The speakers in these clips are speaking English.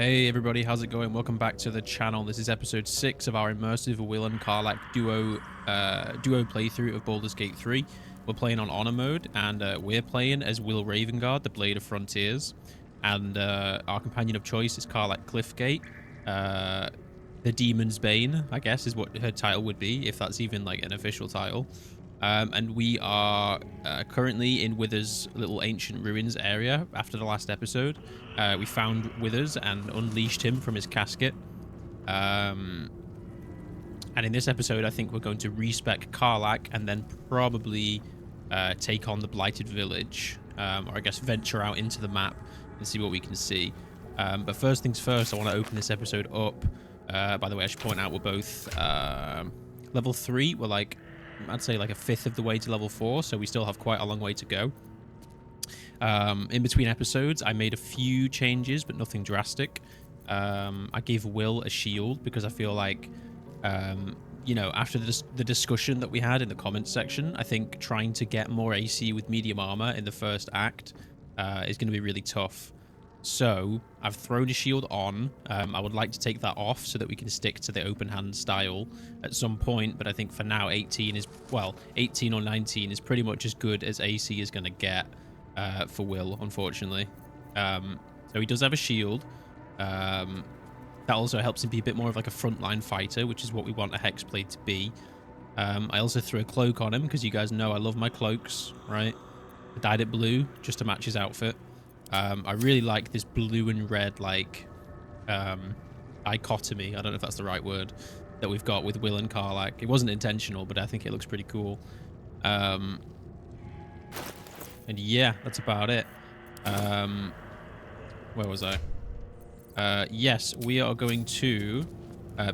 Hey everybody, how's it going? Welcome back to the channel. This is episode 6 of our immersive Wyll and Karlach duo playthrough of Baldur's Gate 3. We're playing on honor mode, and we're playing as Wyll Ravengard, the Blade of Frontiers, and our companion of choice is Karlach Cliffgate, the Demon's Bane, I guess is what her title would be, if that's even like an official title. And we are currently in Wither's little ancient ruins area after the last episode. We found Withers and unleashed him from his casket. And in this episode, I think we're going to respec Karlach and then probably take on the Blighted Village. Or I guess venture out into the map and see what we can see. But first things first, I want to open this episode up. By the way, I should point out we're both level 3. We're like, I'd say like a fifth of the way to level 4, so we still have quite a long way to go. In between episodes, I made a few changes, but nothing drastic. I gave Wyll a shield because I feel like, you know, after the discussion that we had in the comments section, I think trying to get more AC with medium armor in the first act is going to be really tough. So I've thrown a shield on. I would like to take that off so that we can stick to the open hand style at some point, but I think for now 18 is, well, 18 or 19 is pretty much as good as AC is going to get for Wyll, unfortunately. So he does have a shield. That also helps him be a bit more of like a frontline fighter, which is what we want a Hexblade to be. I also threw a cloak on him because you guys know I love my cloaks, right? I dyed it blue just to match his outfit. I really like this blue and red, like, dichotomy, I don't know if that's the right word, that we've got with Wyll and Karlach. It wasn't intentional, but I think it looks pretty cool. And yeah, that's about it. Where was I? Yes, we are going to,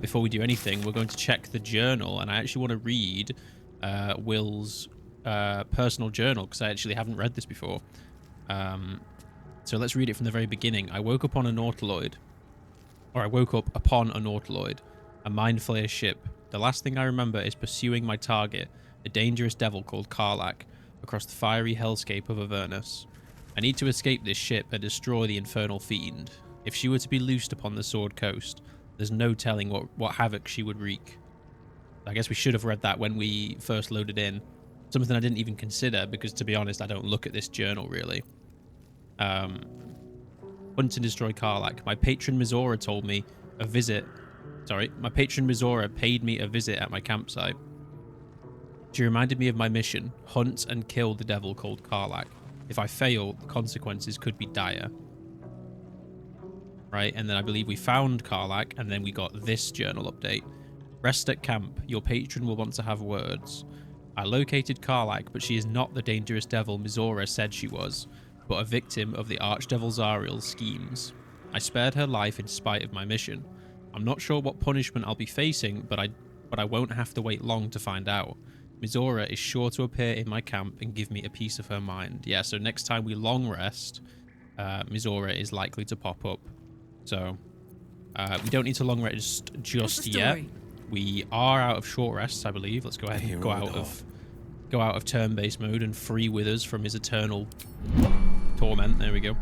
before we do anything, we're going to check the journal, and I actually want to read Wyll's personal journal, because I actually haven't read this before. So let's read it from the very beginning. I woke up on a Nautiloid. Or I woke up upon a Nautiloid, a mind flayer ship. The last thing I remember is pursuing my target, a dangerous devil called Karlach, across the fiery hellscape of Avernus. I need to escape this ship and destroy the infernal fiend. If she were to be loosed upon the Sword Coast, there's no telling what havoc she would wreak. I guess we should have read that when we first loaded in. Something I didn't even consider, because to be honest, I don't look at this journal really. Hunt and destroy Karlach. My patron Mizora told me a visit. Sorry, my patron Mizora paid me a visit at my campsite. She reminded me of my mission: hunt and kill the devil called Karlach. If I fail, the consequences could be dire. Right, and then I believe we found Karlach, and then we got this journal update. Rest at camp. Your patron will want to have words. I located Karlach, but she is not the dangerous devil Mizora said she was, but a victim of the Archdevil Zariel's schemes. I spared her life in spite of my mission. I'm not sure what punishment I'll be facing, but I won't have to wait long to find out. Mizora is sure to appear in my camp and give me a piece of her mind. Yeah, so next time we long rest, Mizora is likely to pop up. So, we don't need to long rest just yet. We are out of short rests, I believe. Let's go ahead and go out of turn-based mode and free Withers from his eternal torment. There we go.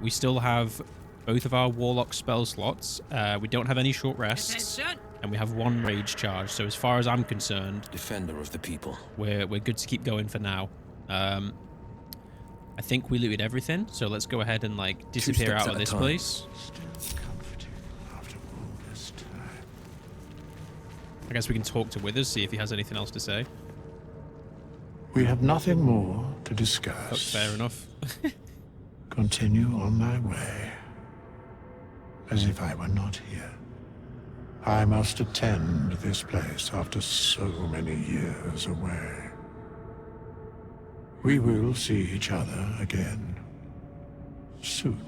We still have both of our Warlock spell slots. We don't have any short rests, and we have 1 rage charge. So as far as I'm concerned, defender of the people, we're good to keep going for now. I think we looted everything, so let's go ahead and like disappear out of this place. I guess we can talk to Withers, see if he has anything else to say. We have nothing more to discuss. That's fair enough. Continue on my way, as if I were not here. I must attend this place after so many years away. We will see each other again soon.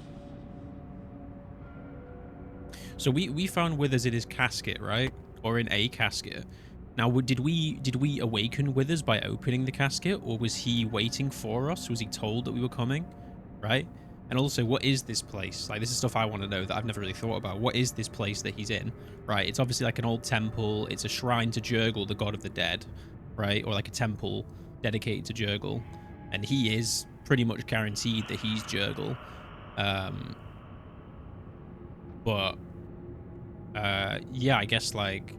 So we found Withers in his casket, right? Or in a casket. Now, did we awaken Withers by opening the casket, or was he waiting for us? Was he told that we were coming, right? And also, what is this place? Like, this is stuff I want to know that I've never really thought about. What is this place that he's in, right? It's obviously like an old temple. It's a shrine to Jurgle, the god of the dead, right? Or like a temple dedicated to Jurgle. And he is pretty much guaranteed that he's Jurgle. But yeah, I guess, like,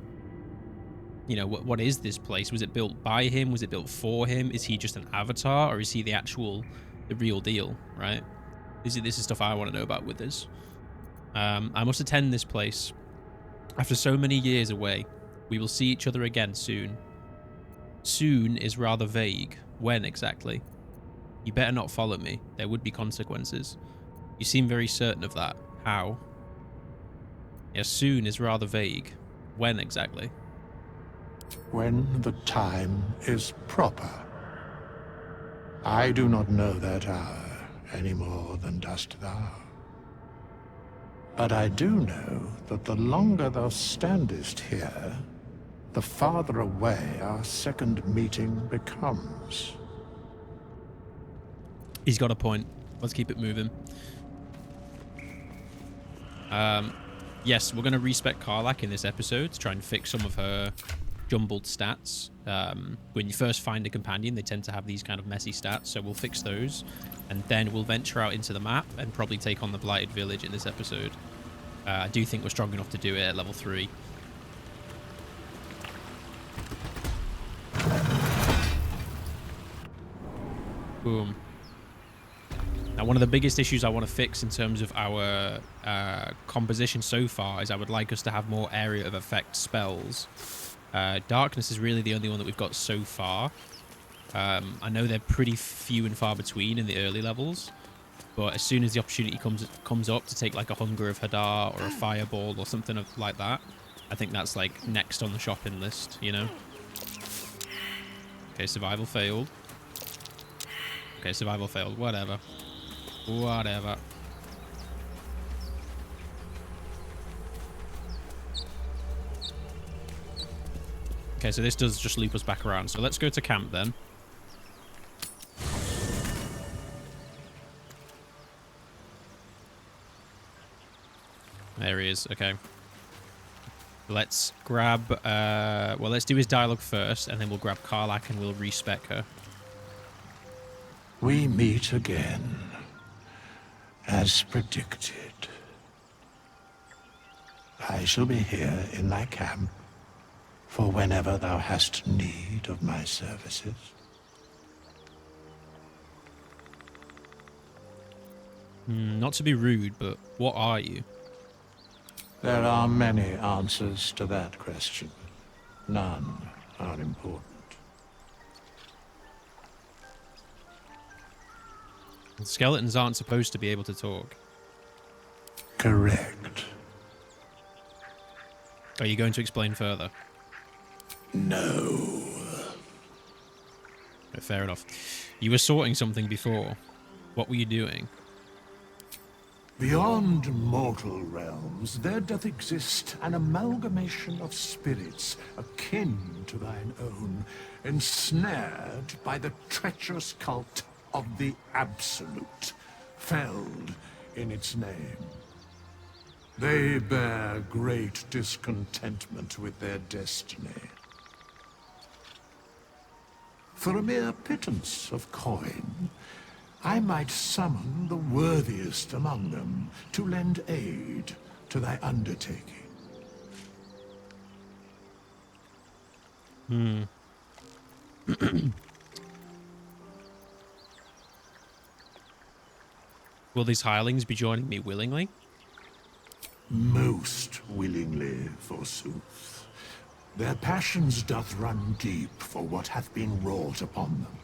you know, what is this place? Was it built by him? Was it built for him? Is he just an avatar, or is he the real deal, right? This is stuff I want to know about with this. I must attend this place. After so many years away, we will see each other again soon. Soon is rather vague. When exactly? You better not follow me. There would be consequences. You seem very certain of that. How? Yes, soon is rather vague. When exactly? When the time is proper. I do not know that hour any more than dost thou. But I do know that the longer thou standest here, the farther away our second meeting becomes. He's got a point. Let's keep it moving. Yes, we're going to respec Karlach in this episode to try and fix some of her jumbled stats. When you first find a companion, they tend to have these kind of messy stats, so we'll fix those. And then we'll venture out into the map and probably take on the Blighted Village in this episode. I do think we're strong enough to do it at level 3. Boom. Now, one of the biggest issues I want to fix in terms of our composition so far is I would like us to have more area of effect spells. Darkness is really the only one that we've got so far. I know they're pretty few and far between in the early levels, but as soon as the opportunity comes up to take like a Hunger of Hadar or a Fireball or something like that, I think that's like next on the shopping list, you know? Okay, survival failed. Okay, survival failed. Whatever. Whatever. Okay, so this does just loop us back around. So let's go to camp then. There he is. Okay. Let's grab... well, let's do his dialogue first, and then we'll grab Karlach and we'll respec her. We meet again, as predicted. I shall be here in thy camp for whenever thou hast need of my services. Not to be rude, but what are you? There are many answers to that question. None are important. Skeletons aren't supposed to be able to talk. Correct. Are you going to explain further? No. Okay, fair enough. You were sorting something before. What were you doing? Beyond mortal realms, there doth exist an amalgamation of spirits akin to thine own, ensnared by the treacherous cult of the Absolute, felled in its name. They bear great discontentment with their destiny. For a mere pittance of coin, I might summon the worthiest among them to lend aid to thy undertaking. Will these hirelings be joining me willingly? Most willingly, forsooth. Their passions doth run deep for what hath been wrought upon them.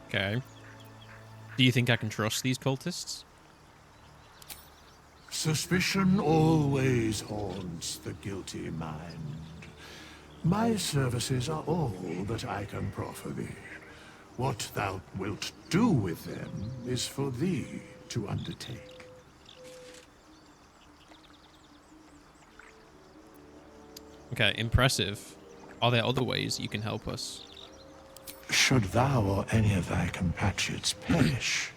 Okay. Do you think I can trust these cultists? Suspicion always haunts the guilty mind. My services are all that I can proffer thee. What thou wilt do with them is for thee to undertake. Okay, impressive. Are there other ways you can help us? Should thou or any of thy compatriots perish,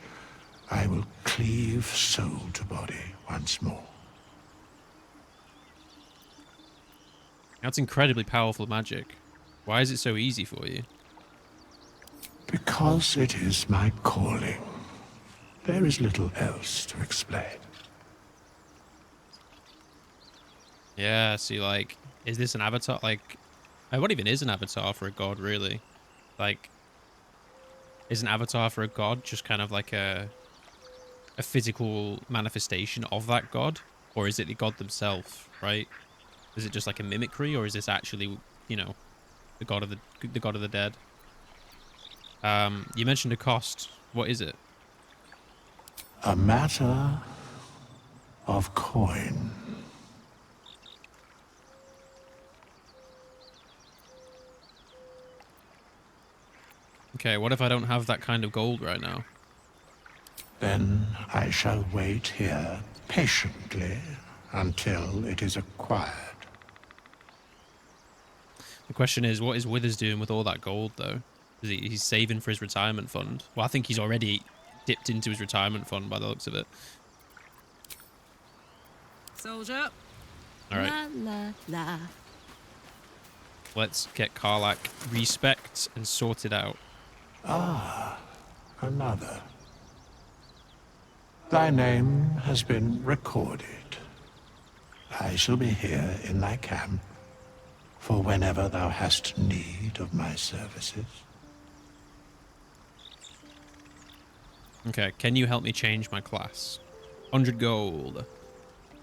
I will cleave soul to body once more. That's incredibly powerful magic. Why is it so easy for you? Because it is my calling. There is little else to explain. Yeah, see, like, is this an avatar? Like, what even is an avatar for a god, really? Like, is an avatar for a god just kind of like a physical manifestation of that god? Or is it the god themselves, right? Is it just like a mimicry, or is this actually, you know, the god of the god of the dead? You mentioned a cost. What is it? A matter of coin. Okay, what if I don't have that kind of gold right now? Then I shall wait here patiently until it is acquired. The question is, what is Withers doing with all that gold, though? He's saving for his retirement fund. Well, I think he's already dipped into his retirement fund by the looks of it. Soldier. All right. La la la. Let's get Karlach respect and sorted out. Ah, another. Thy name has been recorded. I shall be here in thy camp for whenever thou hast need of my services. Okay, can you help me change my class? 100 gold.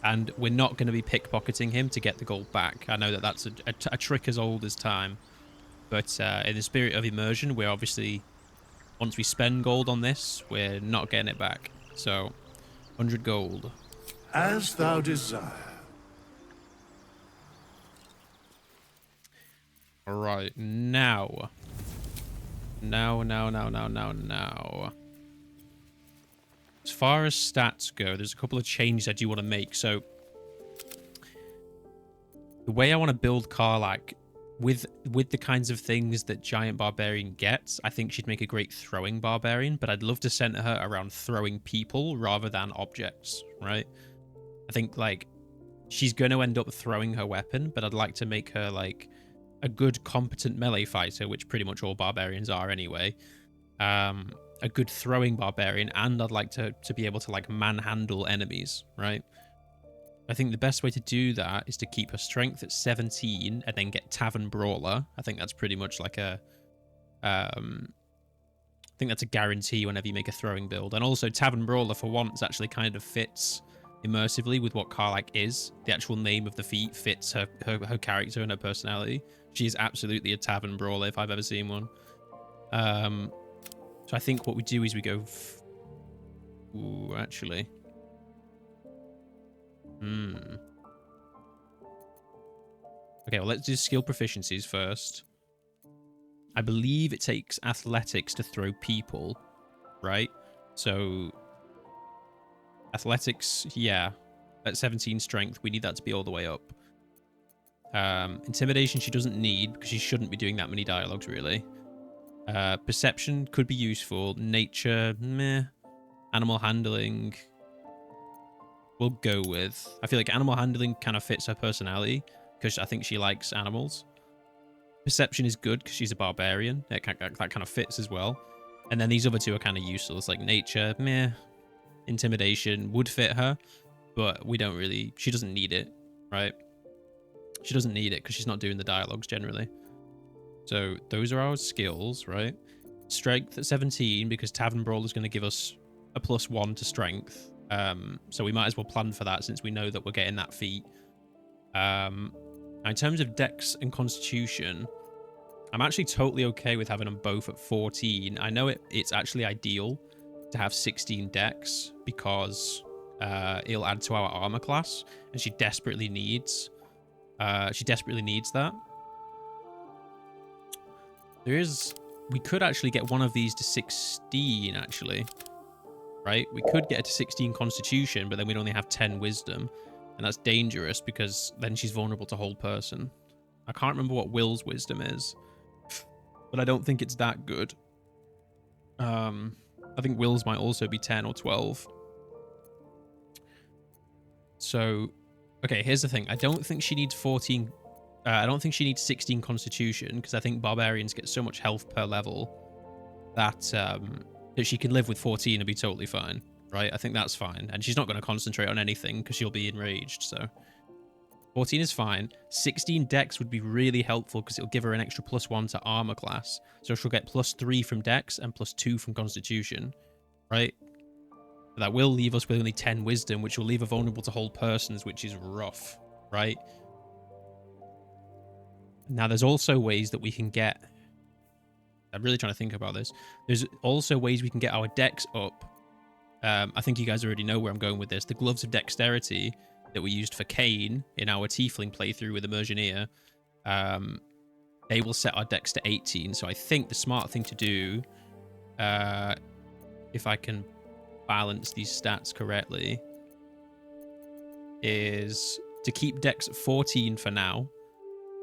And we're not going to be pickpocketing him to get the gold back. I know that that's a trick as old as time. But in the spirit of immersion, we're obviously... Once we spend gold on this, we're not getting it back. So, 100 gold. As thou desire. Alright, now. Now. As far as stats go, there's a couple of changes I do want to make. So, the way I want to build Karlach, with the kinds of things that Giant Barbarian gets, I think she'd make a great throwing barbarian, but I'd love to center her around throwing people rather than objects, right? I think, like, she's going to end up throwing her weapon, but I'd like to make her, like, a good, competent melee fighter, which pretty much all barbarians are anyway. A good throwing barbarian, and I'd like to be able to, like, manhandle enemies, right? I think the best way to do that is to keep her strength at 17 and then get Tavern Brawler. I think that's pretty much like a... I think that's a guarantee whenever you make a throwing build. And also, Tavern Brawler, for once, actually kind of fits immersively with what Karlach is. The actual name of the feat fits her character and her personality. She is absolutely a Tavern Brawler if I've ever seen one. So I think what we do is we go... Ooh, actually... Okay, well, let's do skill proficiencies first. I believe it takes athletics to throw people, right? So, athletics, yeah. At 17 strength, we need that to be all the way up. Intimidation she doesn't need, because she shouldn't be doing that many dialogues, really. Perception could be useful. Nature, meh. Animal handling... we'll go with. I feel like animal handling kind of fits her personality because I think she likes animals. Perception is good because she's a barbarian. That kind of fits as well. And then these other two are kind of useless, like nature, meh. Intimidation would fit her, but we don't really... she doesn't need it, right? She doesn't need it because she's not doing the dialogues generally. So those are our skills, right? Strength at 17 because Tavern Brawl is going to give us a +1 to strength. So we might as well plan for that since we know that we're getting that feat. In terms of Dex and Constitution, I'm actually totally okay with having them both at 14. I know it's actually ideal to have 16 Dex because it'll add to our armor class, and she desperately needs that. We could actually get one of these to 16 actually. Right? We could get her to 16 Constitution, but then we'd only have 10 Wisdom. And that's dangerous because then she's vulnerable to whole person. I can't remember what Wyll's Wisdom is, but I don't think it's that good. I think Wyll's might also be 10 or 12. So, okay, here's the thing. I don't think she needs 14... I don't think she needs 16 Constitution because I think Barbarians get so much health per level that... that she can live with 14 and be totally fine. right? I think that's fine. And she's not going to concentrate on anything because she'll be enraged, so 14 is fine. 16 dex would be really helpful because it'll give her an extra +1 to armor class. So she'll get +3 from dex and +2 from constitution, right? But that will leave us with only 10 wisdom, which will leave her vulnerable to hold persons, which is rough, right? Now, there's also ways that we can get... I'm really trying to think about this. There's also ways we can get our dex up. I think you guys already know where I'm going with this. The gloves of dexterity that we used for Cain in our tiefling playthrough with Immersioneer, they will set our dex to 18. So I think the smart thing to do, if I can balance these stats correctly, is to keep dex at 14 for now,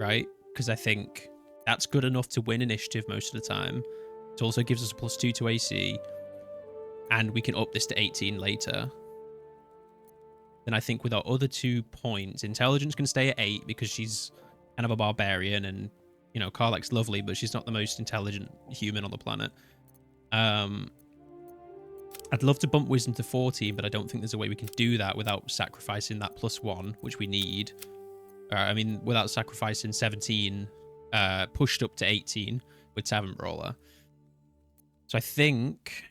right? Because I think that's good enough to win initiative most of the time. It also gives us a +2 to AC, and we can up this to 18 later. Then I think with our other 2 points, intelligence can stay at 8 because she's kind of a barbarian, and, you know, Karlach's lovely, but she's not the most intelligent human on the planet. I'd love to bump wisdom to 14, but I don't think there's a way we can do that without sacrificing that +1, which we need. I mean, without sacrificing 17, pushed up to 18 with Tavern Brawler. So I think...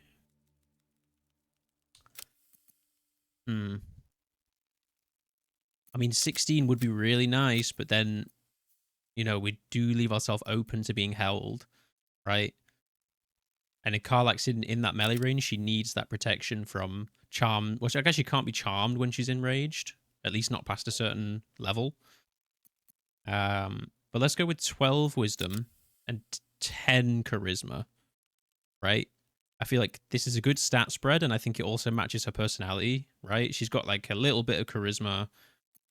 I mean, 16 would be really nice, but then, you know, we do leave ourselves open to being held, right? And if Karlach's in that melee range, she needs that protection from charm, which I guess she can't be charmed when she's enraged, at least not past a certain level. But let's go with 12 wisdom and 10 charisma, right? I feel like this is a good stat spread, and I think it also matches her personality, right? She's got like a little bit of charisma.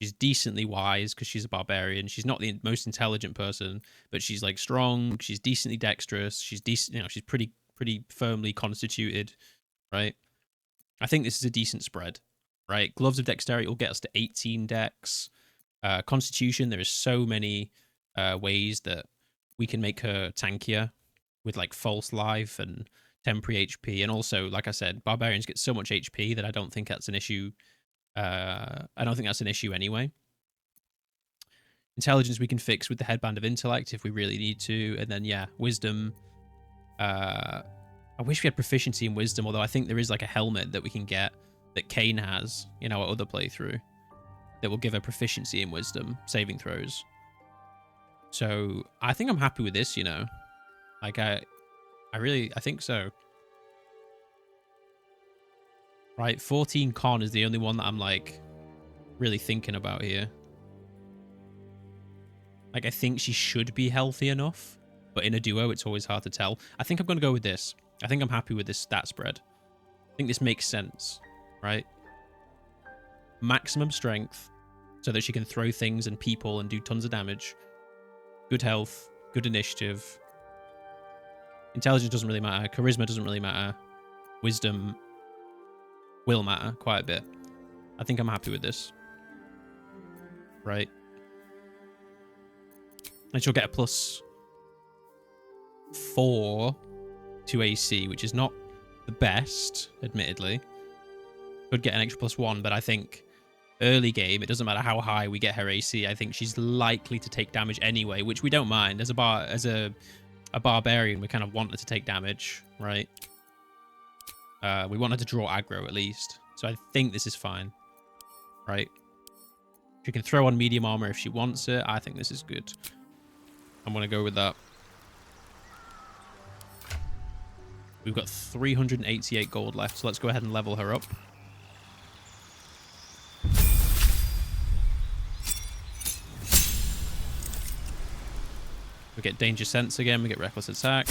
She's decently wise because she's a barbarian. She's not the most intelligent person, but she's like strong. She's decently dexterous. She's decent, you know, she's pretty firmly constituted, right? I think this is a decent spread, right? Gloves of Dexterity will get us to 18 dex. Constitution, there is so many ways that we can make her tankier with like false life and temporary HP. And also, like I said, barbarians get so much HP that I don't think that's an issue. I don't think that's an issue anyway. Intelligence we can fix with the Headband of Intellect if we really need to. And then, yeah, Wisdom. I wish we had proficiency in Wisdom, although I think there is like a helmet that we can get that Cain has in our other playthrough that will give her proficiency in Wisdom saving throws. So I think I'm happy with this, you know. Like, I think so. Right, 14 con is the only one that I'm like really thinking about here. Like, I think she should be healthy enough, but in a duo, it's always hard to tell. I think I'm going to go with this. I think I'm happy with this stat spread. I think this makes sense, right? Maximum strength so that she can throw things and people and do tons of damage. Good health, good initiative. Intelligence doesn't really matter. Charisma doesn't really matter. Wisdom will matter quite a bit. I think I'm happy with this. Right. And she'll get a +4 to AC, which is not the best, admittedly. Could get an extra +1, but I think early game, it doesn't matter how high we get her AC. I think she's likely to take damage anyway, which we don't mind. As a barbarian, we kind of want her to take damage, right? We want her to draw aggro at least. So I think this is fine, right? She can throw on medium armor if she wants it. I think this is good. I'm going to go with that. We've got 388 gold left, so let's go ahead and level her up. We get Danger Sense again, we get Reckless Attack.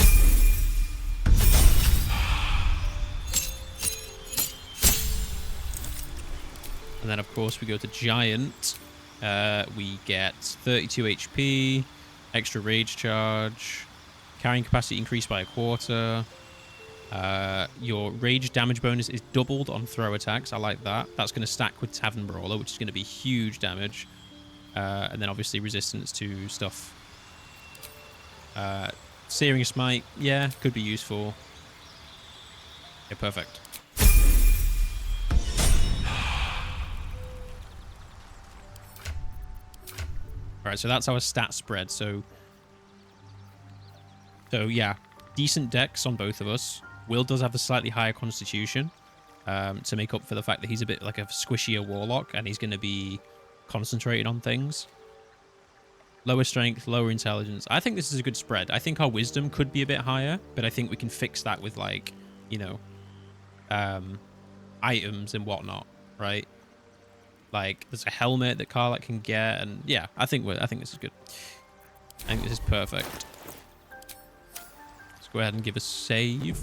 And then, of course, we go to Giant. We get 32 HP, extra Rage Charge, carrying capacity increased by 1/4. Your Rage damage bonus is doubled on throw attacks. I like that. That's going to stack with Tavern Brawler, which is going to be huge damage. And then, obviously, resistance to stuff. Searing Smite, yeah, could be useful. Okay, perfect. All right, so that's our stat spread. So yeah, decent dex on both of us. Wyll does have a slightly higher constitution to make up for the fact that he's a bit like a squishier warlock, and he's going to be concentrated on things. Lower strength, lower intelligence. I think this is a good spread. I think our wisdom could be a bit higher, but I think we can fix that with, like, you know, items and whatnot, right? Like, there's a helmet that Karlach can get, and yeah, I think this is good. I think this is perfect. Let's go ahead and give a save.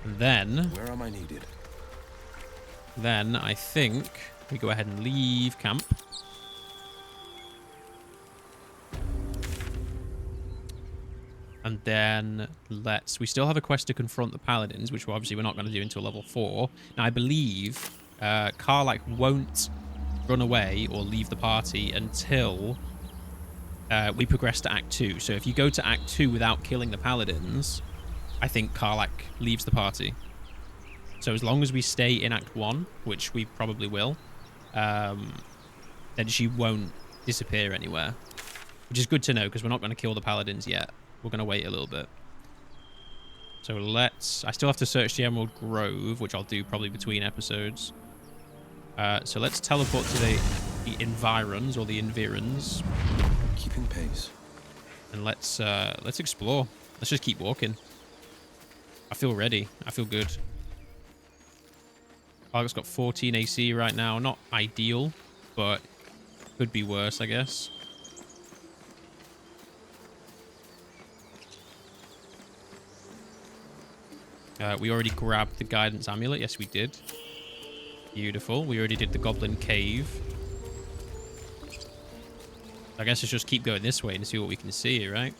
And then, where am I needed? Then I think we go ahead and leave camp. And then we still have a quest to confront the paladins, which we're not going to do until level 4. Now, I believe Karlach won't run away or leave the party until we progress to Act 2. So if you go to Act 2 without killing the paladins, I think Karlach leaves the party. So as long as we stay in Act 1, which we probably will, then she won't disappear anywhere. Which is good to know, because we're not going to kill the paladins yet. We're going to wait a little bit. So I still have to search the Emerald Grove, which I'll do probably between episodes. So let's teleport to the environs, or the environs. Keeping pace. And let's explore. Let's just keep walking. I feel ready. I feel good. Karlach's got 14 AC right now. Not ideal, but could be worse, I guess. We already grabbed the guidance amulet. Yes, we did. Beautiful. We already did the goblin cave. I guess let's just keep going this way and see what we can see, right?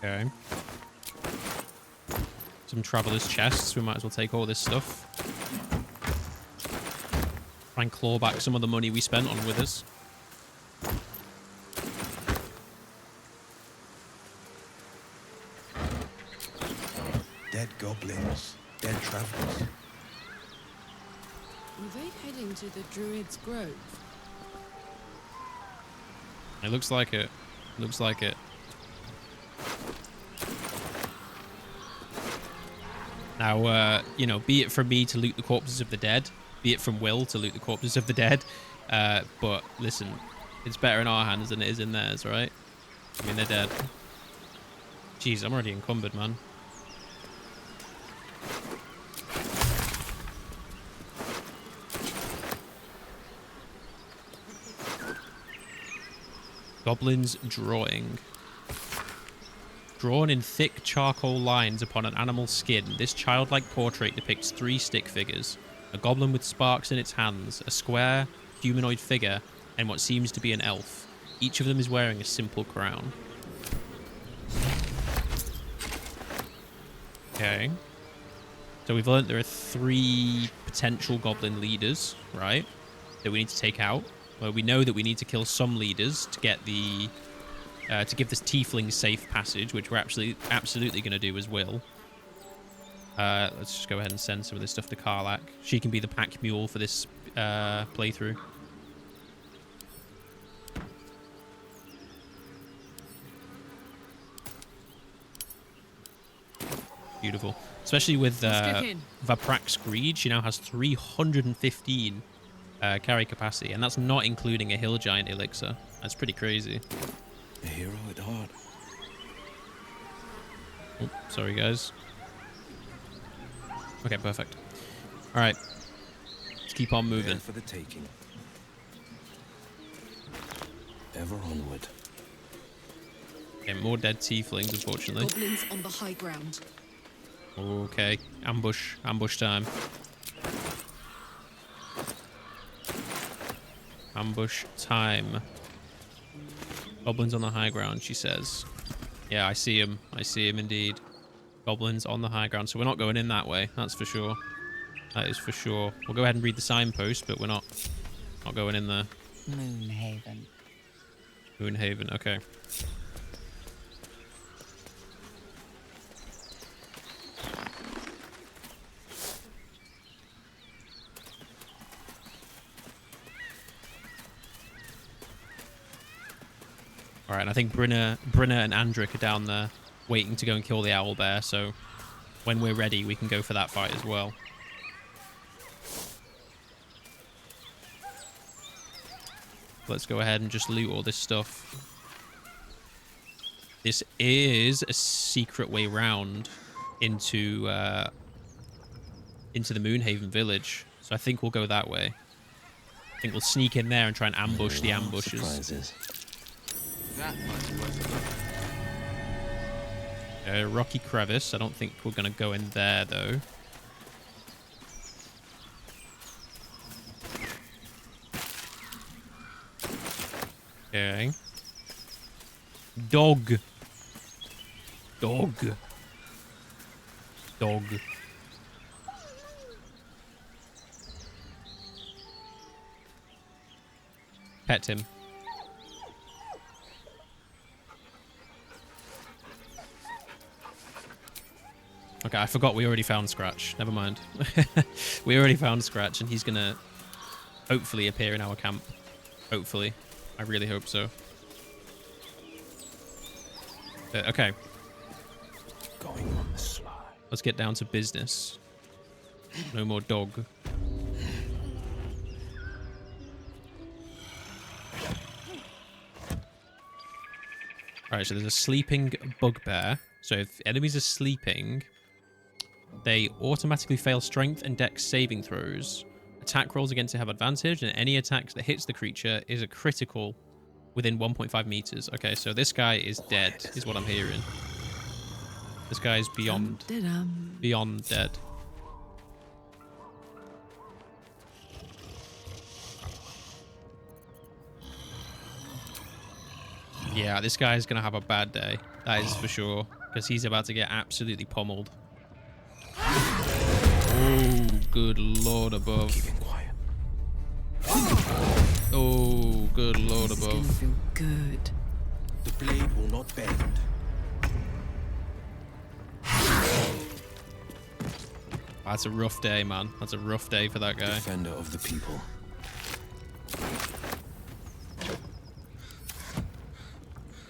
Okay. Some traveler's chests. We might as well take all this stuff. Try and claw back some of the money we spent on withers. Dead goblins, dead travelers. Are they heading to the Druid's Grove? It looks like it. Looks like it. Now, you know, be it from me to loot the corpses of the dead, be it from Wyll to loot the corpses of the dead, but listen, it's better in our hands than it is in theirs, right? I mean, they're dead. Jeez, I'm already encumbered, man. Goblin's drawing. Drawn in thick charcoal lines upon an animal's skin, this childlike portrait depicts 3 stick figures. A goblin with sparks in its hands, a square, humanoid figure, and what seems to be an elf. Each of them is wearing a simple crown. Okay. So we've learned there are 3 potential goblin leaders, right? That we need to take out. Well, we know that we need to kill some leaders to get the... to give this tiefling safe passage, which we're absolutely going to do as Wyll. Let's just go ahead and send some of this stuff to Karlach. She can be the pack mule for this playthrough. Beautiful. Especially with Vaprak's Greed, she now has 315 carry capacity, and that's not including a hill giant elixir. That's pretty crazy. A hero at heart. Oh, sorry, guys. Okay, perfect. All right. Let's keep on moving. There for the taking. Ever onward. Okay, more dead tieflings, unfortunately. Goblins on the high ground. Okay, ambush time. Ambush time. Goblins on the high ground, she says. Yeah, I see him. I see him indeed. Goblins on the high ground. So we're not going in that way, that's for sure. That is for sure. We'll go ahead and read the signpost, but we're not going in there. Moonhaven. Moonhaven, okay. All right, and I think Brynna and Andric are down there waiting to go and kill the owl bear. So when we're ready, we can go for that fight as well. Let's go ahead and just loot all this stuff. This is a secret way round into the Moonhaven village. So I think we'll go that way. I think we'll sneak in there and try and ambush the ambushes. Surprises. Rocky crevice. I don't think we're going to go in there, though. Okay. Dog. Dog. Dog. Pet him. Okay, I forgot we already found Scratch. Never mind. We already found Scratch, and he's gonna hopefully appear in our camp. Hopefully. I really hope so. Okay. Going on the sly. Let's get down to business. No more dog. Alright, so there's a sleeping bugbear. So if enemies are sleeping, they automatically fail strength and dex saving throws. Attack rolls against it have advantage, and any attack that hits the creature is a critical within 1.5 meters. Okay, so this guy is dead, is what I'm hearing. This guy is beyond dead. Yeah, this guy is going to have a bad day. That is for sure. Because he's about to get absolutely pummeled. Oh, good lord above. Keeping quiet. Oh, good lord This is gonna above. feel good. The blade will not bend. That's a rough day, man. That's a rough day for that guy. Defender of the people.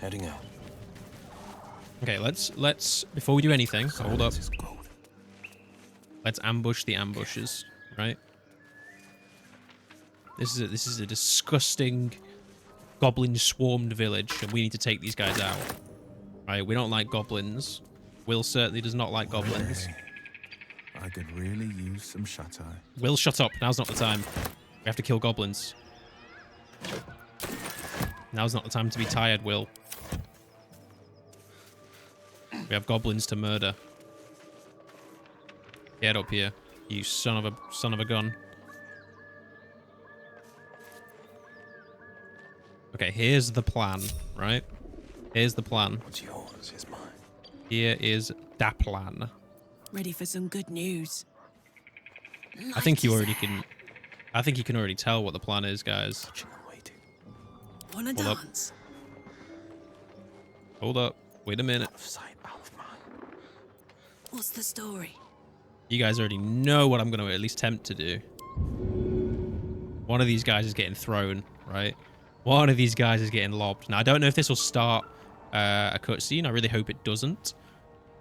Heading out. Okay, let's before we do anything, hold up. Silence is gold. Let's ambush the ambushes, right? This is a disgusting goblin swarmed village, and we need to take these guys out. Right? We don't like goblins. Wyll certainly does not like goblins. I could really use some shut-eye. Wyll, shut up. Now's not the time. We have to kill goblins. Now's not the time to be tired, Wyll. We have goblins to murder. Get up here, you son of a gun. Okay, here's the plan, right? Here's the plan. What's yours is mine. Here is da plan. Ready for some good news. I think you already can. I think you can already tell what the plan is, guys. Watching and waiting. Wanna Hold up. dance? Hold up. Wait a minute. Out of sight, out of mind. What's the story? You guys already know what I'm going to at least attempt to do. One of these guys is getting thrown, right? One of these guys is getting lobbed. Now, I don't know if this will start a cutscene. I really hope it doesn't.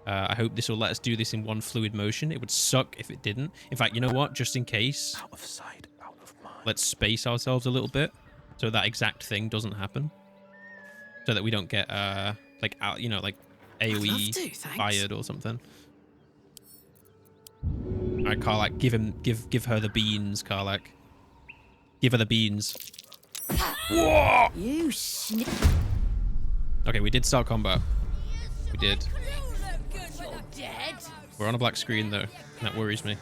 I hope this will let us do this in one fluid motion. It would suck if it didn't. In fact, you know what? Just in case, Out of sight, out of mind. let's space ourselves a little bit so that exact thing doesn't happen. So that we don't get, like, out, you know, like I'd love AoE to, thanks. fired or something. All right, Karlach, give her the beans, Karlach. Give her the beans. Whoa! You snip. Okay, we did start combat. We did. Dead. We're on a black screen, though. That worries me.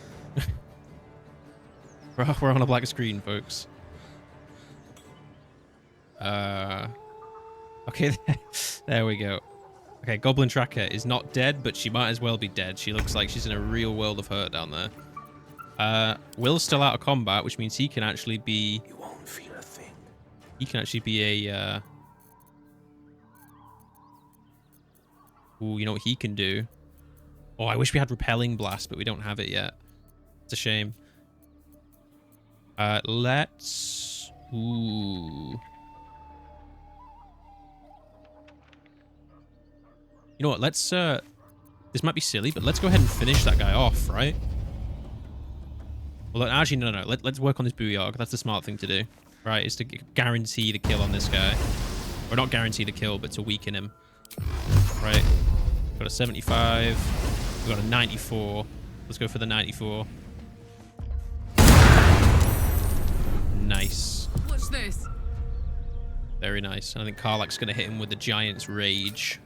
We're on a black screen, folks. Okay, there we go. Okay, Goblin Tracker is not dead, but she might as well be dead. She looks like she's in a real world of hurt down there. Will's still out of combat, which means he can actually be... You won't feel a thing. He can actually be a... Ooh, you know what he can do? Oh, I wish we had Repelling Blast, but we don't have it yet. It's a shame. Let's... Ooh. You know what? Let's this might be silly, but let's go ahead and finish that guy off, right? Well, actually, no. Let's work on this Booyarg. That's the smart thing to do, right? Is to guarantee the kill on this guy, or not guarantee the kill, but to weaken him, right? Got a 75. We got a 94. Let's go for the 94. Nice. Watch this. Very nice. And I think Karlach's going to hit him with the Giant's Rage.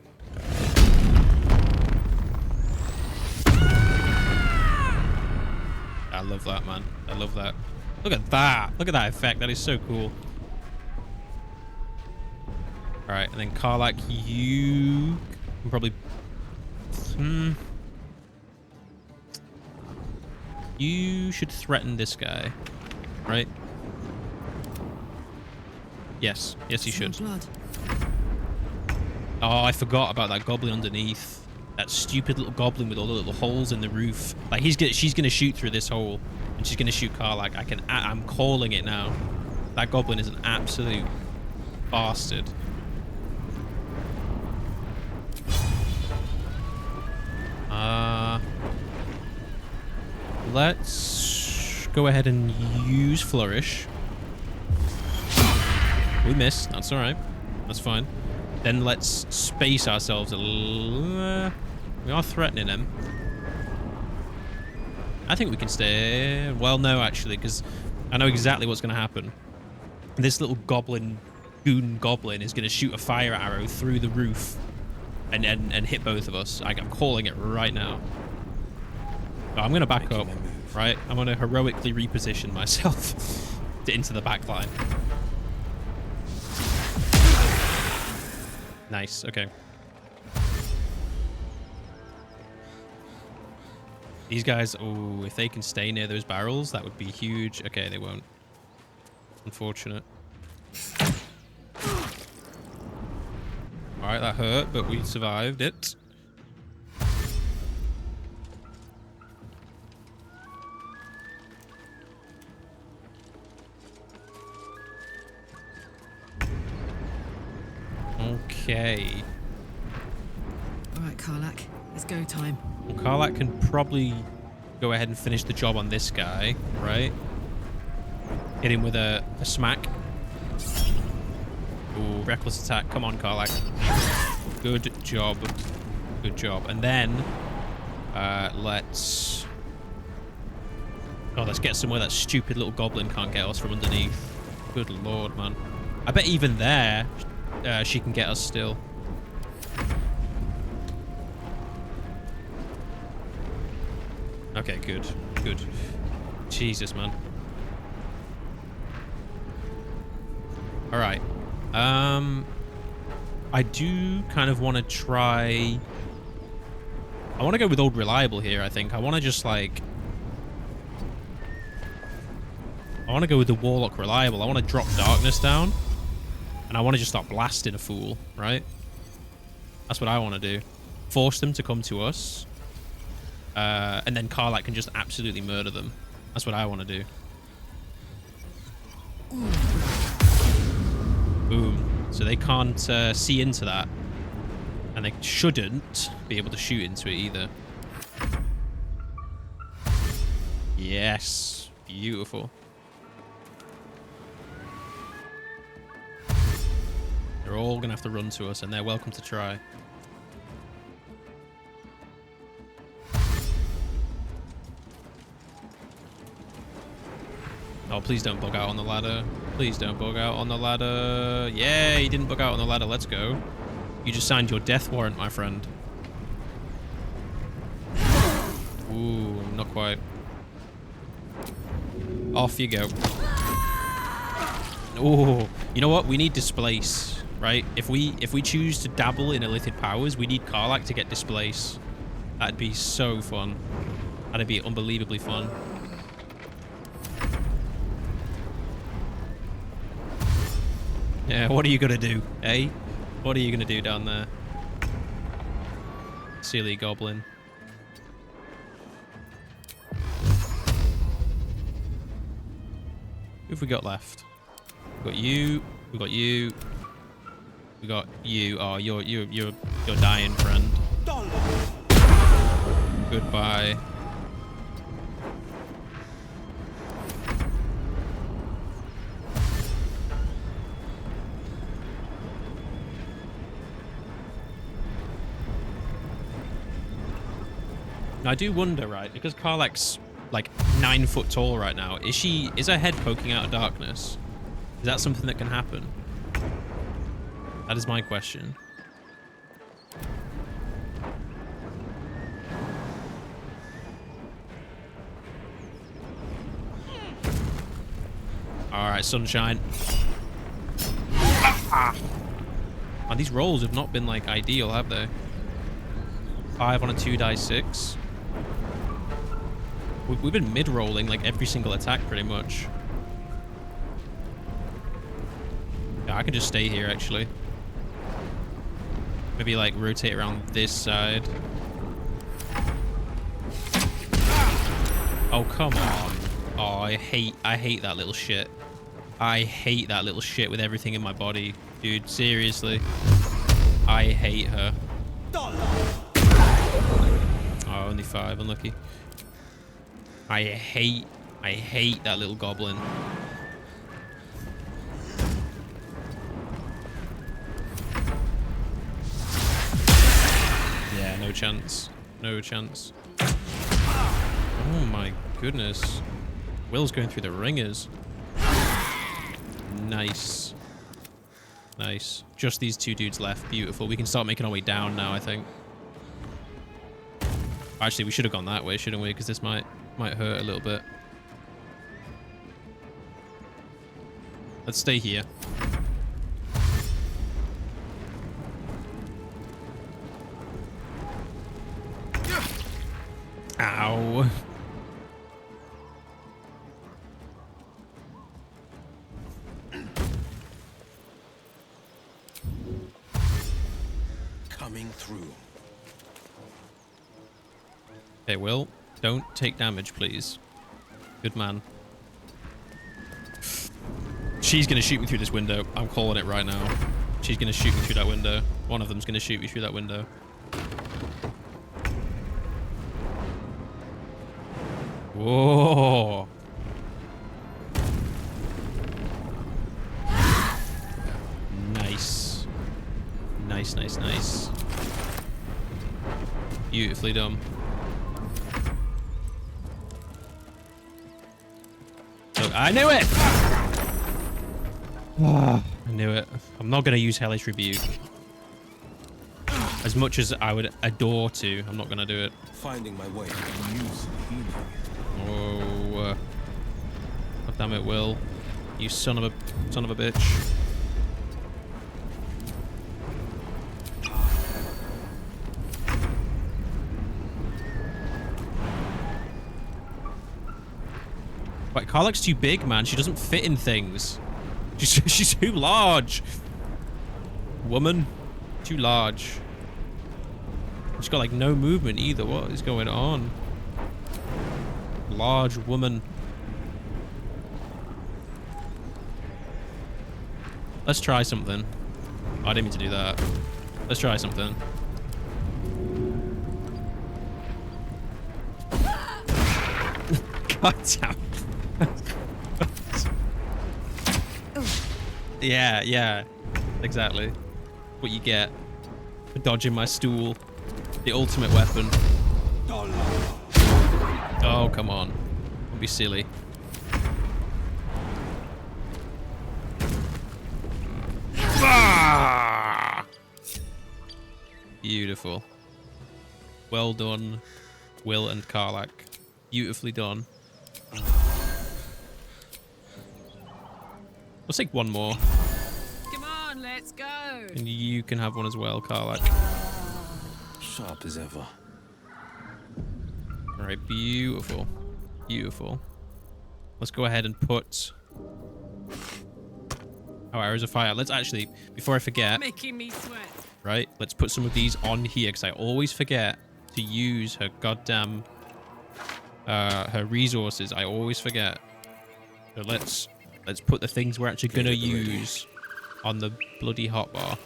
I love that, man. I love that. Look at that. Look at that effect. That is so cool. All right, and then Karlach, you can probably... You should threaten this guy, right? Yes. Yes, you should. Blood. Oh, I forgot about that goblin underneath. That stupid little goblin with all the little holes in the roof. Like, she's gonna shoot through this hole, and she's gonna shoot Karlach. I'm calling it now. That goblin is an absolute bastard. Let's go ahead and use Flourish. We missed. That's all right. That's fine. Then let's space ourselves a little. We are threatening him. I think we can stay. Well, no, actually, because I know exactly what's going to happen. This little goblin, goon goblin, is going to shoot a fire arrow through the roof and hit both of us. I'm calling it right now. So I'm going to back up, right? I'm going to heroically reposition myself into the back line. Nice, okay. These guys, oh, if they can stay near those barrels, that would be huge. Okay, they won't. Unfortunate. Alright, that hurt, but we survived it. Okay. Alright, Karlach. It's go time. Well, Karlach can probably go ahead and finish the job on this guy, right? Hit him with a smack. Ooh, reckless attack. Come on, Karlach. Good job. Good job. And then, let's get somewhere that stupid little goblin can't get us from underneath. Good lord, man. I bet even there, she can get us still. Okay, good. Good. Jesus, man. Alright. I do kind of want to try... I want to go with Old Reliable here, I think. I want to just, like... I want to go with the Warlock Reliable. I want to drop Darkness down. And I want to just start blasting a fool, right? That's what I want to do. Force them to come to us. And then Karlach can just absolutely murder them. That's what I want to do. Boom. So they can't see into that. And they shouldn't be able to shoot into it either. Yes. Beautiful. They're all going to have to run to us, and they're welcome to try. Oh, please don't bug out on the ladder. Please don't bug out on the ladder. Yeah, you didn't bug out on the ladder. Let's go. You just signed your death warrant, my friend. Ooh, not quite. Off you go. Ooh, you know what? We need Displace, right? If we choose to dabble in Illithid powers, we need Karlach to get Displace. That'd be so fun. That'd be unbelievably fun. Yeah, what are you gonna do, eh? What are you gonna do down there? Silly goblin. Who have we got left? We got you. We got you. We got you. Oh, you're dying, friend. Goodbye. Now, I do wonder, right, because Karlach's like 9 foot tall right now, is her head poking out of darkness? Is that something that can happen? That is my question. All right, sunshine. And these rolls have not been like ideal, have they? 5 on a 2 die 6. We've been mid-rolling like every single attack pretty much. Yeah, I can just stay here actually. Maybe like rotate around this side. Oh, come on. Oh, I hate that little shit. I hate that little shit with everything in my body. Dude, seriously. I hate her. Oh, only 5, unlucky. I hate that little goblin. Yeah, no chance. No chance. Oh my goodness. Will's going through the ringers. Nice. Nice. Just these 2 dudes left. Beautiful. We can start making our way down now, I think. Actually, we should have gone that way, shouldn't we? Because this might hurt a little bit. Let's stay here. Ow. Coming through. Okay, Will, don't take damage, please. Good man. She's going to shoot me through this window. I'm calling it right now. She's going to shoot me through that window. One of them's going to shoot me through that window. Whoa. Nice. Nice, nice, nice. Beautifully done. Look, I knew it! I knew it. I'm not going to use Hellish Rebuke. As much as I would adore to, I'm not going to do it. Finding my way. Use healing. Oh, God damn it, Will. You son of a bitch. Wait, Karlach's too big, man. She doesn't fit in things. She's too large. Woman, too large. She's got like no movement either. What is going on? Large woman. Let's try something. Oh, I didn't mean to do that. Let's try something. God damn. Yeah, exactly. What you get for dodging my stool. The ultimate weapon. Oh, come on. Don't be silly. Ah! Beautiful. Well done, Wyll and Karlach. Beautifully done. Let's take one more. Come on, let's go. And you can have one as well, Karlach. Sharp as ever. All right, beautiful. Beautiful. Let's go ahead and put our arrows of fire. Let's actually, before I forget, Making me sweat. right, let's put some of these on here because I always forget to use her goddamn, her resources. I always forget. So let's put the things we're actually going to use on the bloody hotbar.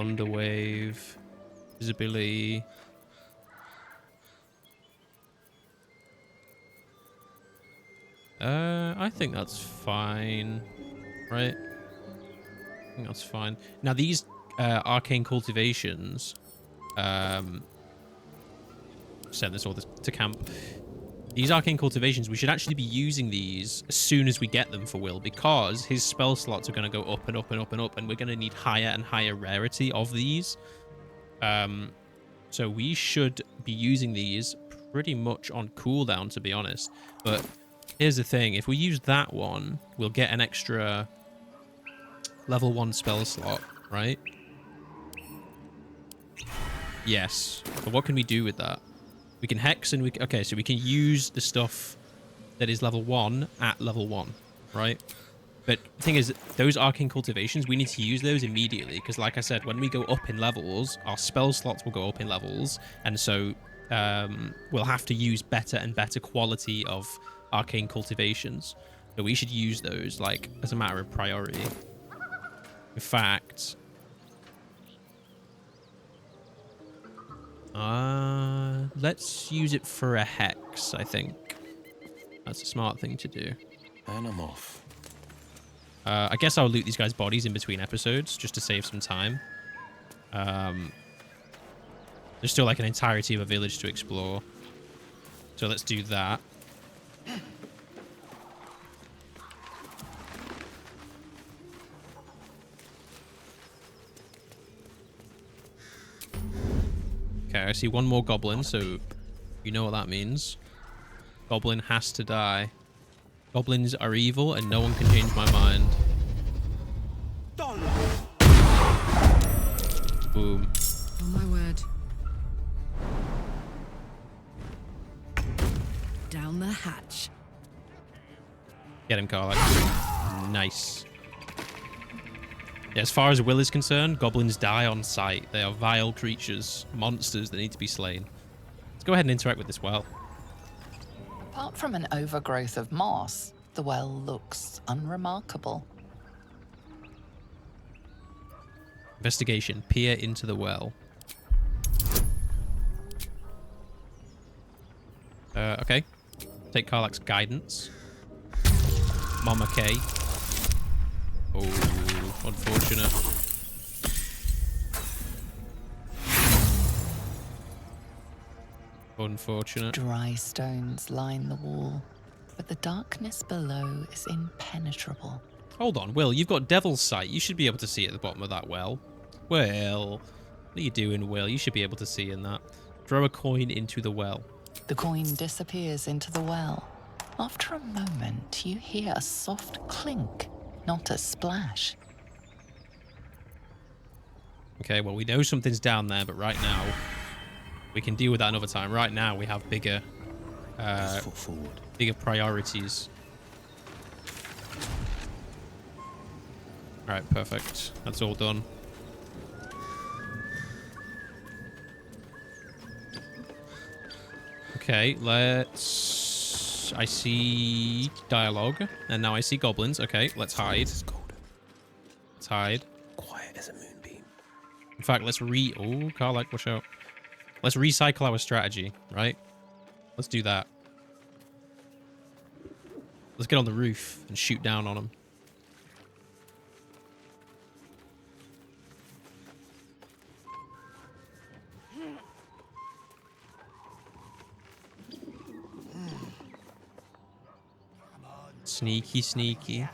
Thunderwave. Visibility. I think that's fine. Right? I think that's fine. Now, these arcane cultivations... send this all to camp. These arcane cultivations, we should actually be using these as soon as we get them for Wyll, because his spell slots are going to go up and up and up and up, and we're going to need higher and higher rarity of these. So we should be using these pretty much on cooldown, to be honest. But here's the thing. If we use that one, we'll get an extra level 1 spell slot, right? Yes. But what can we do with that? We can hex and okay, so we can use the stuff that is level 1 at level 1, right? But the thing is, those arcane cultivations, we need to use those immediately, because like I said, when we go up in levels, our spell slots will go up in levels, and so we'll have to use better and better quality of arcane cultivations. But we should use those, like, as a matter of priority. In fact... let's use it for a hex, I think. That's a smart thing to do. And I'm off. I guess I'll loot these guys' bodies in between episodes, just to save some time. There's still like an entirety of a village to explore. So let's do that. Okay, I see one more goblin, so you know what that means. Goblin has to die. Goblins are evil, and no one can change my mind. Boom. Oh my word. Down the hatch. Get him, Karlach. Nice. Yeah, as far as Wyll is concerned, goblins die on sight. They are vile creatures, monsters that need to be slain. Let's go ahead and interact with this well. Apart from an overgrowth of moss, the well looks unremarkable. Investigation. Peer into the well. Okay. Take Karlach's guidance. Mama K. Oh, unfortunate. Unfortunate. Dry stones line the wall, but the darkness below is impenetrable. Hold on, Wyll, you've got Devil's Sight. You should be able to see at the bottom of that well. Wyll, what are you doing, Wyll? You should be able to see in that. Throw a coin into the well. The coin disappears into the well. After a moment, you hear a soft clink, not a splash. Okay, well, we know something's down there, but right now, we can deal with that another time. Right now, we have bigger, Foot forward. bigger priorities. All right, perfect. That's all done. Okay, let's... I see dialogue, and now I see goblins. Okay, let's hide. This is golden. Let's hide. Quiet as a moonbeam. In fact, let's Oh, Karlach, watch out. Let's recycle our strategy, right? Let's do that. Let's get on the roof and shoot down on them. Sneaky, sneaky.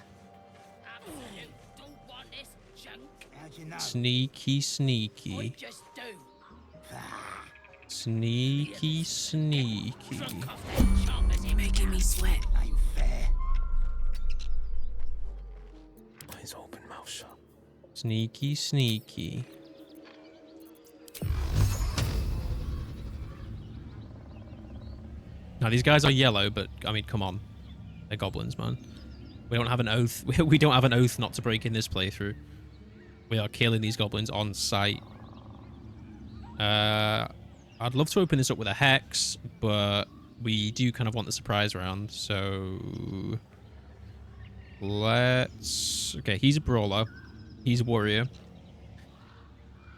Don't want this junk. Sneaky, sneaky. Just do. Sneaky, sneaky. You're making me sweat. Eyes open, mouth shut. Sneaky, sneaky. Now, these guys are yellow, but, I mean, come on. They're goblins, man. We don't have an oath. We don't have an oath not to break in this playthrough. We are killing these goblins on sight. I'd love to open this up with a hex, but we do kind of want the surprise round, so... Let's... Okay, he's a brawler. He's a warrior.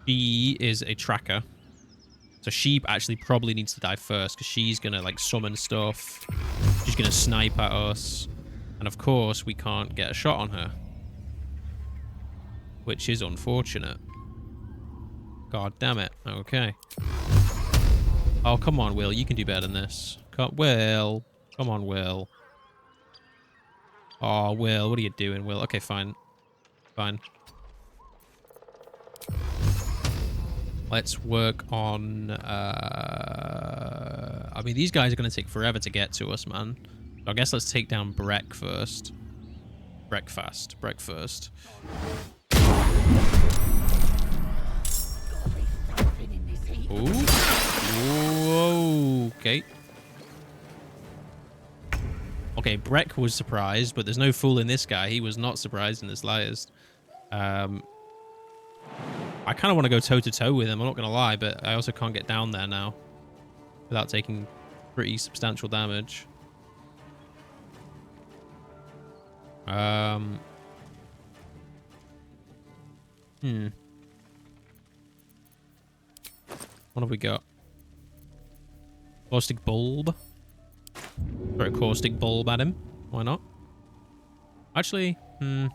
She is a tracker. So she actually probably needs to die first because she's going to like summon stuff. She's going to snipe at us. And of course, we can't get a shot on her. Which is unfortunate. God damn it. Okay. Oh, come on, Wyll. You can do better than this. Wyll. Come on, Wyll. Oh, Wyll. What are you doing, Wyll? Okay, fine. Fine. Let's work on... I mean, these guys are going to take forever to get to us, man. So I guess let's take down Breck first. Breck first. Ooh. Whoa. Okay. Okay, Breck was surprised, but there's no fooling this guy. He was not surprised in the slightest. I kind of want to go toe-to-toe with him, I'm not going to lie, but I also can't get down there now without taking pretty substantial damage. What have we got? Caustic Bulb. Throw a Caustic Bulb at him. Why not? Actually, I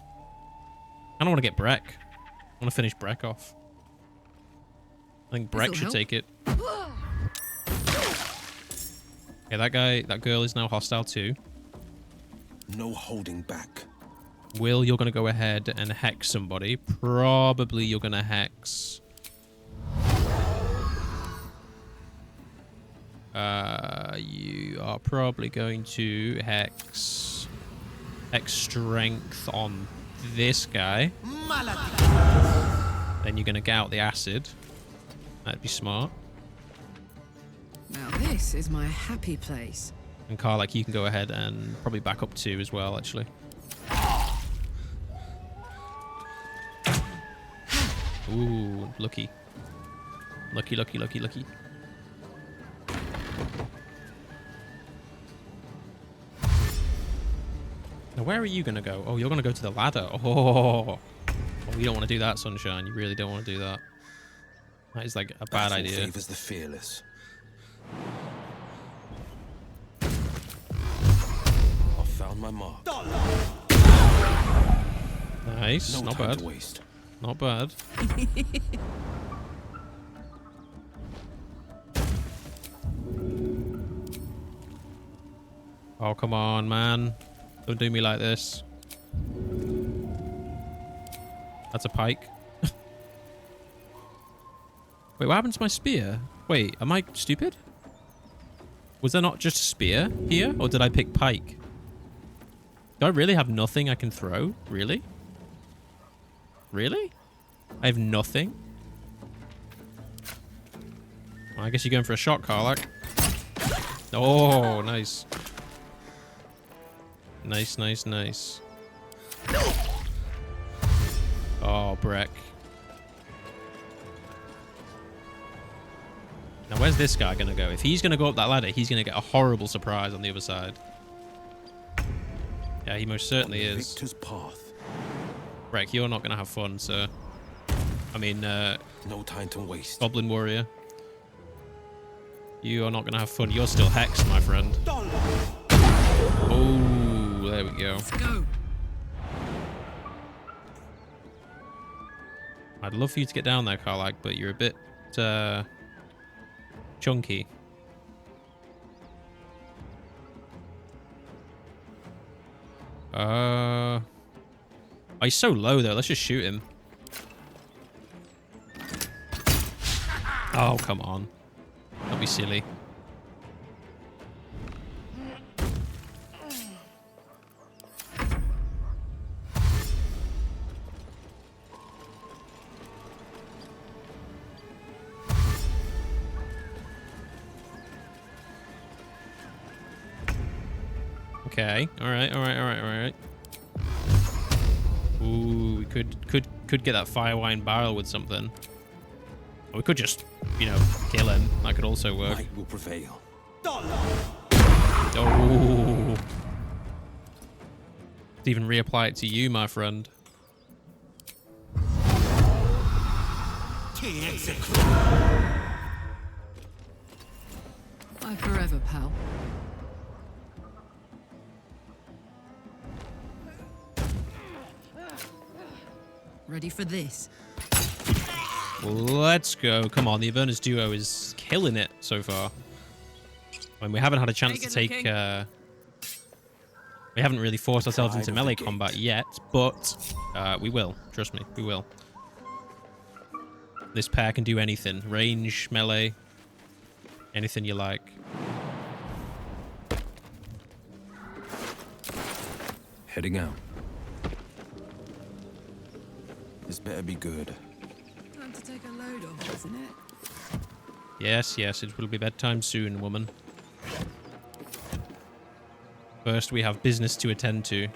don't want to get Breck. I want to finish Breck off. I think Breck should take it. Okay, that girl is now hostile too. No holding back. Wyll, you're going to go ahead and hex somebody. Probably you're going to hex... you are probably going to hex strength on this guy. Then you're going to get out the acid. That'd be smart. Now this is my happy place. And Karlach, you can go ahead and probably back up 2 as well, actually. Ooh, lucky. Lucky. Now, where are you going to go? Oh, you're going to go to the ladder. Oh, you don't want to do that, Sunshine. You really don't want to do that. That is like a bad idea. Favors the fearless. I found my mark. Nice. No Not time bad. to waste. Not bad. Oh, come on, man. Don't do me like this. That's a pike. Wait, what happened to my spear? Wait, am I stupid? Was there not just a spear here? Or did I pick pike? Do I really have nothing I can throw? Really? Really? I have nothing? Well, I guess you're going for a shot, Karlach. Oh, nice. Nice. Oh, Breck. Now, where's this guy going to go? If he's going to go up that ladder, he's going to get a horrible surprise on the other side. Yeah, he most certainly is. Victor's path. Breck, you're not going to have fun, sir. I mean, no time to waste. Goblin Warrior. You are not going to have fun. You're still hexed, my friend. Oh, there we go. Let's go. I'd love for you to get down there, Karlach, but you're a bit chunky. Oh, he's so low though. Let's just shoot him. Oh, come on. Don't be silly. Okay. All right. Ooh, we could get that firewine barrel with something. Or we could just, you know, kill him. That could also work. Might will prevail. Oh. Let's even reapply it to you, my friend. Bye forever, pal. Ready for this? Let's go. Come on, the Avernus duo is killing it so far. I mean, we haven't had a chance to take... we haven't really forced ourselves into melee combat yet, but we will. Trust me, we will. This pair can do anything. Range, melee, anything you like. Heading out. This better be good. Time to take a load off, isn't it? Yes, yes, it will be bedtime soon, woman. First, we have business to attend to.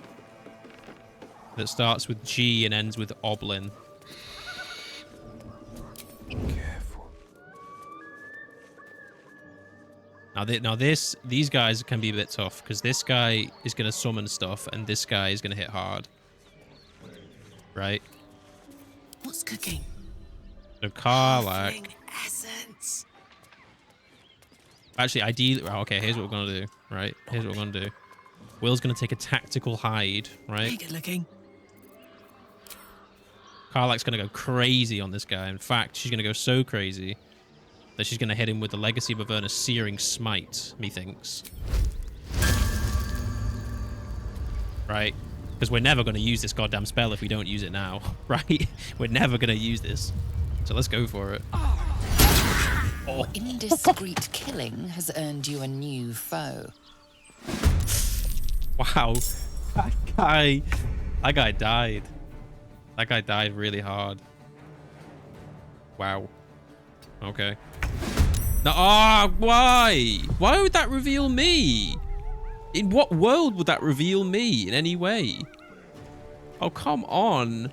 That starts with G and ends with Oblin. Careful. Now these guys can be a bit tough, because this guy is going to summon stuff, and this guy is going to hit hard. Right? What's cooking? So Karlach... Essence. Actually, ideally... Oh, okay, here's what we're going to do. Right? Here's what we're going to do. Will's going to take a tactical hide, right? Good looking. Karlach's going to go crazy on this guy. In fact, she's going to go so crazy that she's going to hit him with the Legacy of Avernus Searing Smite, methinks. Right? Because we're never going to use this goddamn spell if we don't use it now. Right? We're never going to use this. So let's go for it. Your indiscreet killing has earned you a new foe. Wow. That guy died. That guy died really hard. Wow. Okay. No, why? Why would that reveal me? In what world would that reveal me in any way? Oh, come on.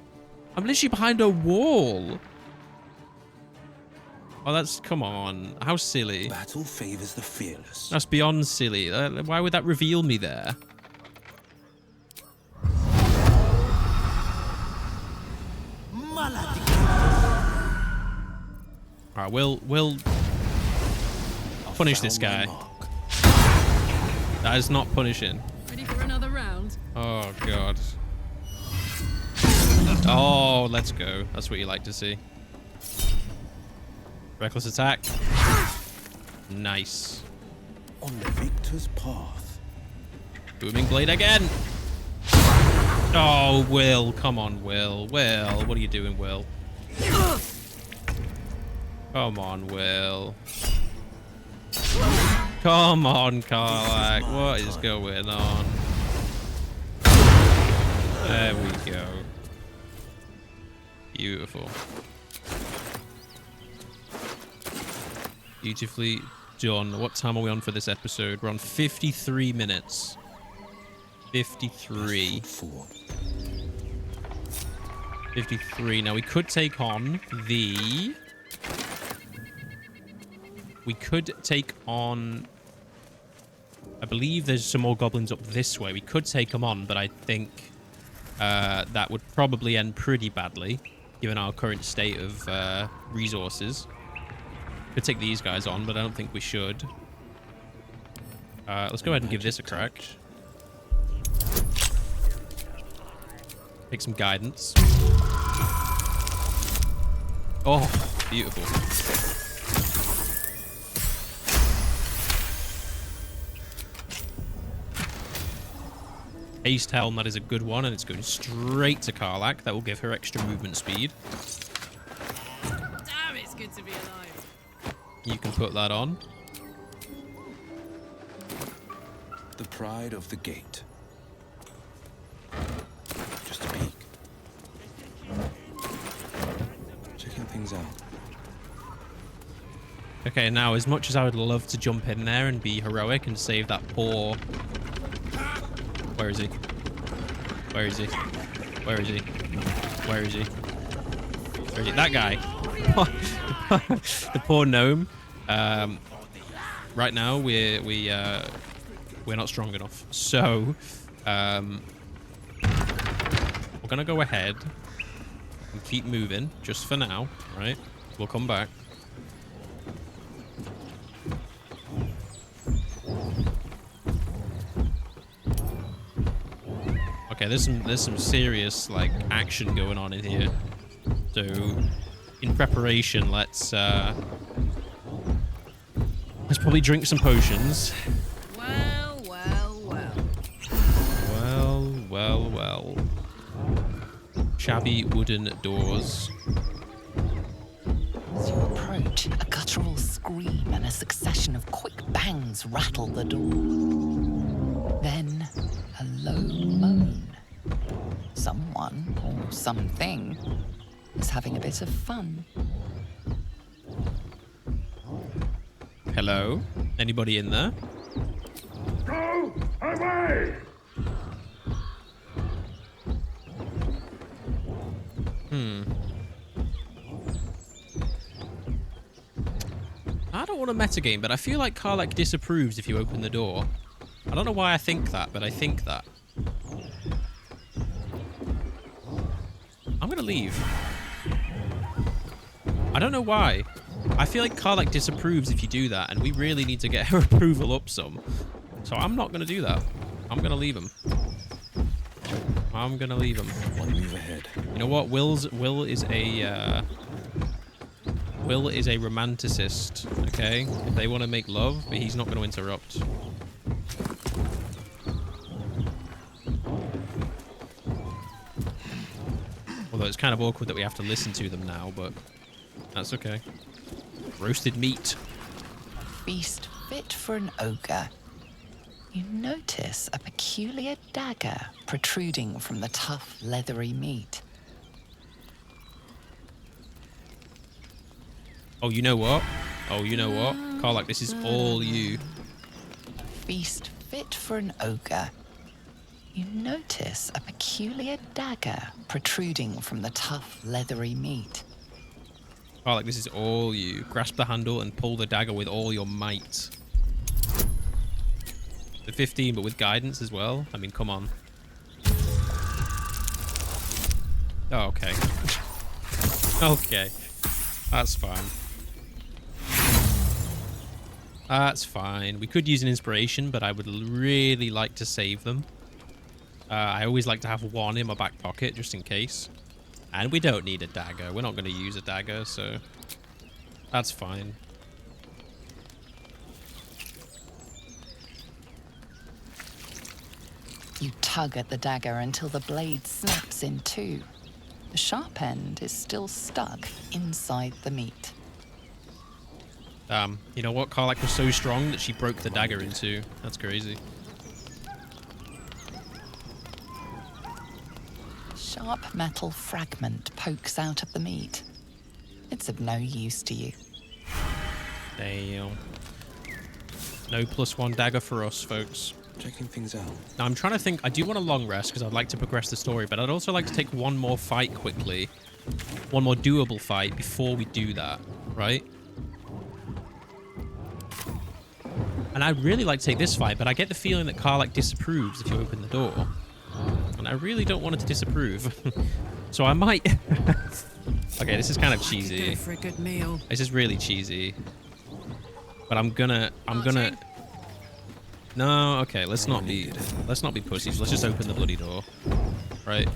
I'm literally behind a wall. Oh, that's... Come on. How silly. Battle favors the fearless. That's beyond silly. Why would that reveal me there? Alright, we'll punish this guy. That is not punishing. Ready for another round? Oh, God. Oh, let's go. That's what you like to see. Reckless attack. Nice. On the victor's path. Booming blade again. Oh, Wyll. Come on, Wyll. Wyll, what are you doing, Wyll? Come on, Wyll. Come on, Karlach. What is going on? There we go. Beautiful. Beautifully done. What time are we on for this episode? We're on 53 minutes. 53. 53. Now, we could take on the... We could take on... I believe there's some more goblins up this way. We could take them on, but I think that would probably end pretty badly, given our current state of resources. Could take these guys on, but I don't think we should. Let's go ahead and give this a crack. Take some guidance. Oh, beautiful. Haste Helm, that is a good one, and it's going straight to Karlach. That will give her extra movement speed. Damn, it's good to be alive. You can put that on. The pride of the gate. Just a peek. Checking things out. Okay, now, as much as I would love to jump in there and be heroic and save that poor... Where is he? Where is he? Where is he? Where is he? Where is he? That guy. The poor gnome. Right now, we're not strong enough. So, we're gonna go ahead and keep moving just for now, right? We'll come back. Okay, there's some serious like action going on in here. So, in preparation, let's probably drink some potions. Well, well, well. Well, well, well. Shabby wooden doors. As you approach, a guttural scream and a succession of quick bangs rattle the door. Then, a low moan. Someone, or something, is having a bit of fun. Hello? Anybody in there? Go away! I don't want a metagame, but I feel like Karlach disapproves if you open the door. I don't know why I think that, but I think that. I'm gonna leave. I don't know why. I feel like Karlach disapproves if you do that, and we really need to get her approval up some. So I'm not gonna do that. I'm gonna leave him. I'm gonna leave him. One move ahead. You know what? Will is a romanticist, okay? If they want to make love, but he's not going to interrupt. Although it's kind of awkward that we have to listen to them now, but that's okay. Roasted meat. Feast fit for an ogre. You notice a peculiar dagger protruding from the tough, leathery meat. Oh, you know what? Oh, you know what? Karlach, this is all you. Feast fit for an ogre. You notice a peculiar dagger protruding from the tough, leathery meat. Karlach, this is all you. Grasp the handle and pull the dagger with all your might. The 15, but with guidance as well. I mean, come on. Oh, okay. Okay. That's fine. That's fine. We could use an inspiration, but I would really like to save them. I always like to have one in my back pocket, just in case. And we don't need a dagger. We're not going to use a dagger, so that's fine. You tug at the dagger until the blade snaps in two. The sharp end is still stuck inside the meat. You know what? Karlach was so strong that she broke the dagger in two. That's crazy. Sharp metal fragment pokes out of the meat. It's of no use to you. Damn. No +1 dagger for us, folks. Checking things out. Now, I'm trying to think. I do want a long rest because I'd like to progress the story, but I'd also like to take one more fight quickly. One more doable fight before we do that, right? And I'd really like to take this fight, but I get the feeling that Karlach disapproves if you open the door. And I really don't want it to disapprove. So I might... Okay, this is kind of cheesy. Go for a good meal. This is really cheesy. But I'm gonna... No, okay, let's not be pussies. Let's just open the bloody door. Right.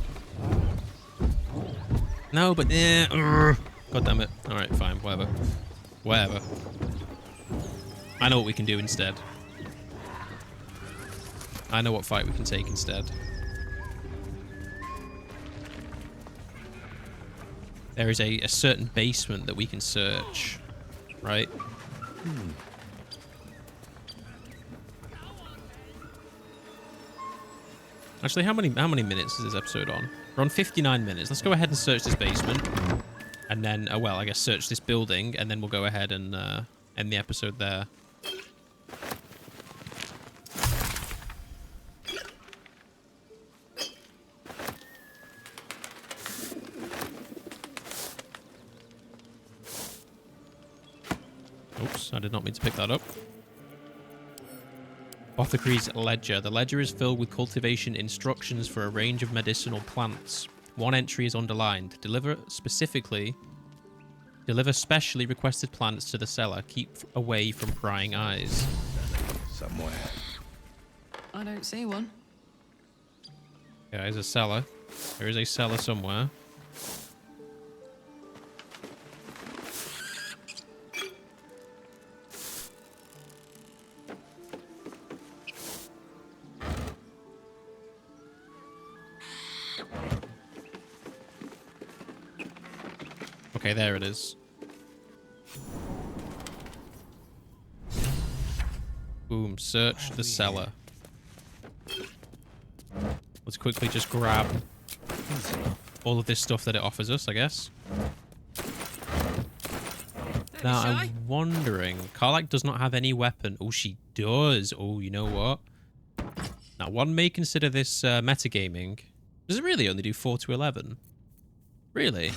No, but God damn it. Alright, fine, whatever. Whatever. I know what we can do instead. I know what fight we can take instead. There is a certain basement that we can search. Right? Actually, how many minutes is this episode on? We're on 59 minutes. Let's go ahead and search this basement. And then, well, I guess search this building, and then we'll go ahead and end the episode there. Oops, I did not mean to pick that up. Apothecary's Ledger. The ledger is filled with cultivation instructions for a range of medicinal plants. One entry is underlined. Deliver Deliver specially requested plants to the cellar. Keep away from prying eyes. Somewhere. I don't see one. Yeah, there's a cellar. There is a cellar somewhere. Okay, there it is. Boom, search the cellar. Let's quickly just grab all of this stuff that it offers us, I guess. Now, I'm wondering... Karlach does not have any weapon. Oh, she does. Oh, you know what? Now, one may consider this metagaming. Does it really only do 4 to 11? Really?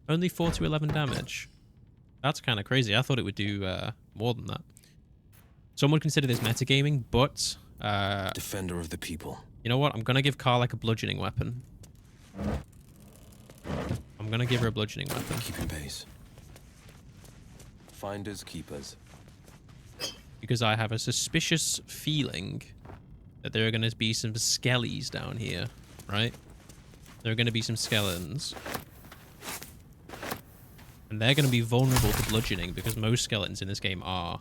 Only 4 to 11 damage? That's kind of crazy. I thought it would do more than that. Some would consider this metagaming, but... Defender of the people. You know what? I'm going to give Karlach a bludgeoning weapon. I'm going to give her a bludgeoning weapon. Keeping pace. Finders keepers. Because I have a suspicious feeling that there are going to be some skellies down here, right? There are going to be some skeletons. And they're going to be vulnerable to bludgeoning because most skeletons in this game are.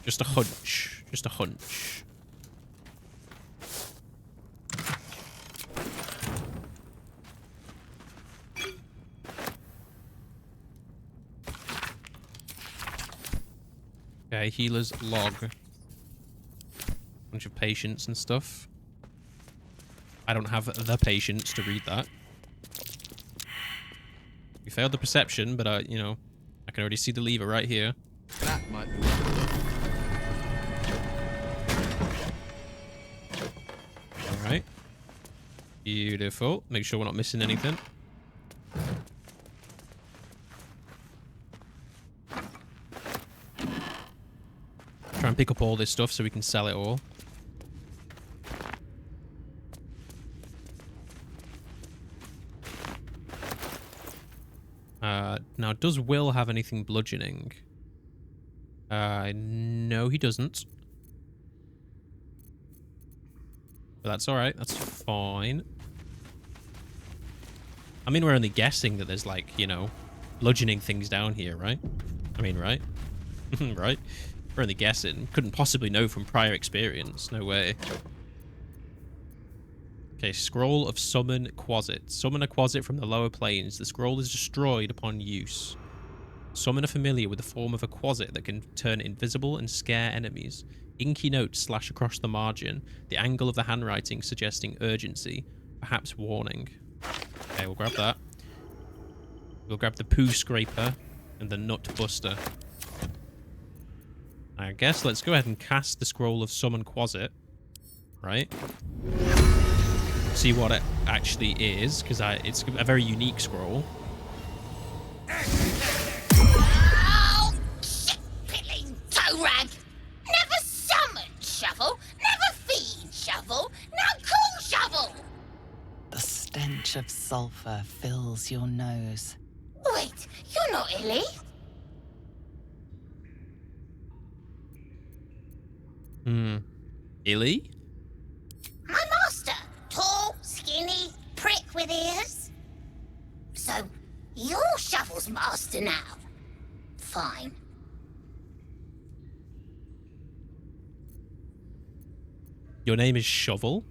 Just a hunch. Just a hunch. Okay, healer's log. Bunch of patience and stuff. I don't have the patience to read that. We failed the perception, but you know, I can already see the lever right here. That might be. Alright. Beautiful. Make sure we're not missing anything. Try and pick up all this stuff so we can sell it all. Now, does Wyll have anything bludgeoning? No, he doesn't. But that's alright. That's fine. I mean, we're only guessing that there's, like, you know, bludgeoning things down here, right? I mean, right? Right? We're only guessing. Couldn't possibly know from prior experience. No way. Okay, scroll of summon quasit. Summon a quasit from the lower planes. The scroll is destroyed upon use. Summon a familiar with the form of a quasit that can turn invisible and scare enemies. Inky notes slash across the margin. The angle of the handwriting suggesting urgency, perhaps warning. Okay, we'll grab that. We'll grab the poo scraper and the nut buster. I guess let's go ahead and cast the scroll of summon quasit. Right? See what it actually is, because it's a very unique scroll. Oh, shit-pilling toe rag! Never summon shovel, never feed shovel, now call shovel! The stench of sulfur fills your nose. Wait, you're not Illy? Illy? My master, tall, skinny, prick with ears. So, you're Shovel's master now. Fine. Your name is Shovel?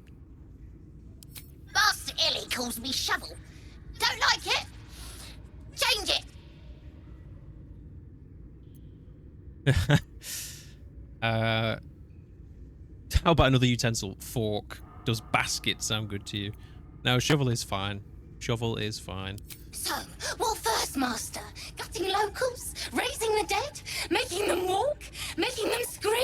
Master Illy calls me Shovel. Don't like it? Change it. How about another utensil? Fork. Does basket sound good to you? No, shovel is fine. Shovel is fine. So, what first, Master? Gutting locals? Raising the dead? Making them walk? Making them scream?